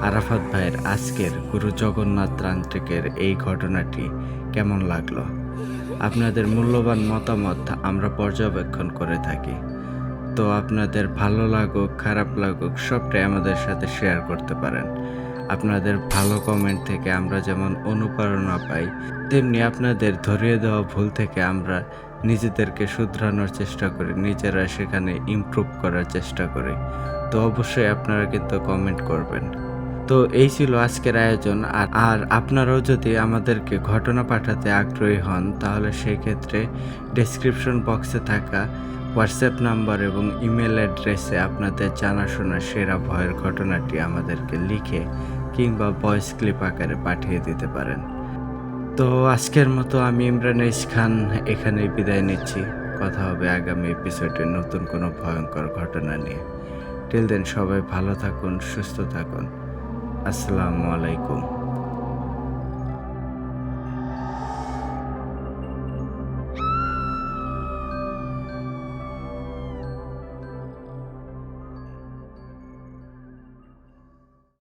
আরাফাত ভাইয়ের আজকের গুরু জগন্নাথ তান্ত্রিকের এই ঘটনাটি কেমন লাগলো। আপনাদের মূল্যবান মতামত আমরা পর্যবেক্ষণ করে থাকি। তো আপনাদের ভালো লাগুক খারাপ লাগুক সবটাই আমাদের সাথে শেয়ার করতে পারেন। আপনাদের ভালো কমেন্ট থেকে আমরা যেমন অনুপ্রেরণা পাই, তেমনি আপনাদের ধরিয়ে দেওয়া ভুল থেকে আমরা নিজেদেরকে শুধরানোর চেষ্টা করি, নিজেরা সেখানে ইমপ্রুভ করার চেষ্টা করি। তো অবশ্যই আপনারা কিন্তু কমেন্ট করবেন। তো এই ছিল আজকের আয়োজন। আর আপনারাও যদি আমাদেরকে ঘটনা পাঠাতে আগ্রহী হন, তাহলে সেই ক্ষেত্রে ডেসক্রিপশন বক্সে থাকা হোয়াটসঅ্যাপ নাম্বার এবং ইমেল অ্যাড্রেসে আপনাদের জানাশোনা সেরা ভয়ের ঘটনাটি আমাদেরকে লিখে কিংবা ভয়েস ক্লিপ আকারে পাঠিয়ে দিতে পারেন। তো আজকের মতো আমি ইমরান ইস খান এখানেই বিদায় নিচ্ছি। কথা হবে আগামী এপিসোডে নতুন কোনো ভয়ঙ্কর ঘটনা নিয়ে। টিল দেন সবাই ভালো থাকুন, সুস্থ থাকুন। আসসালামু আলাইকুম।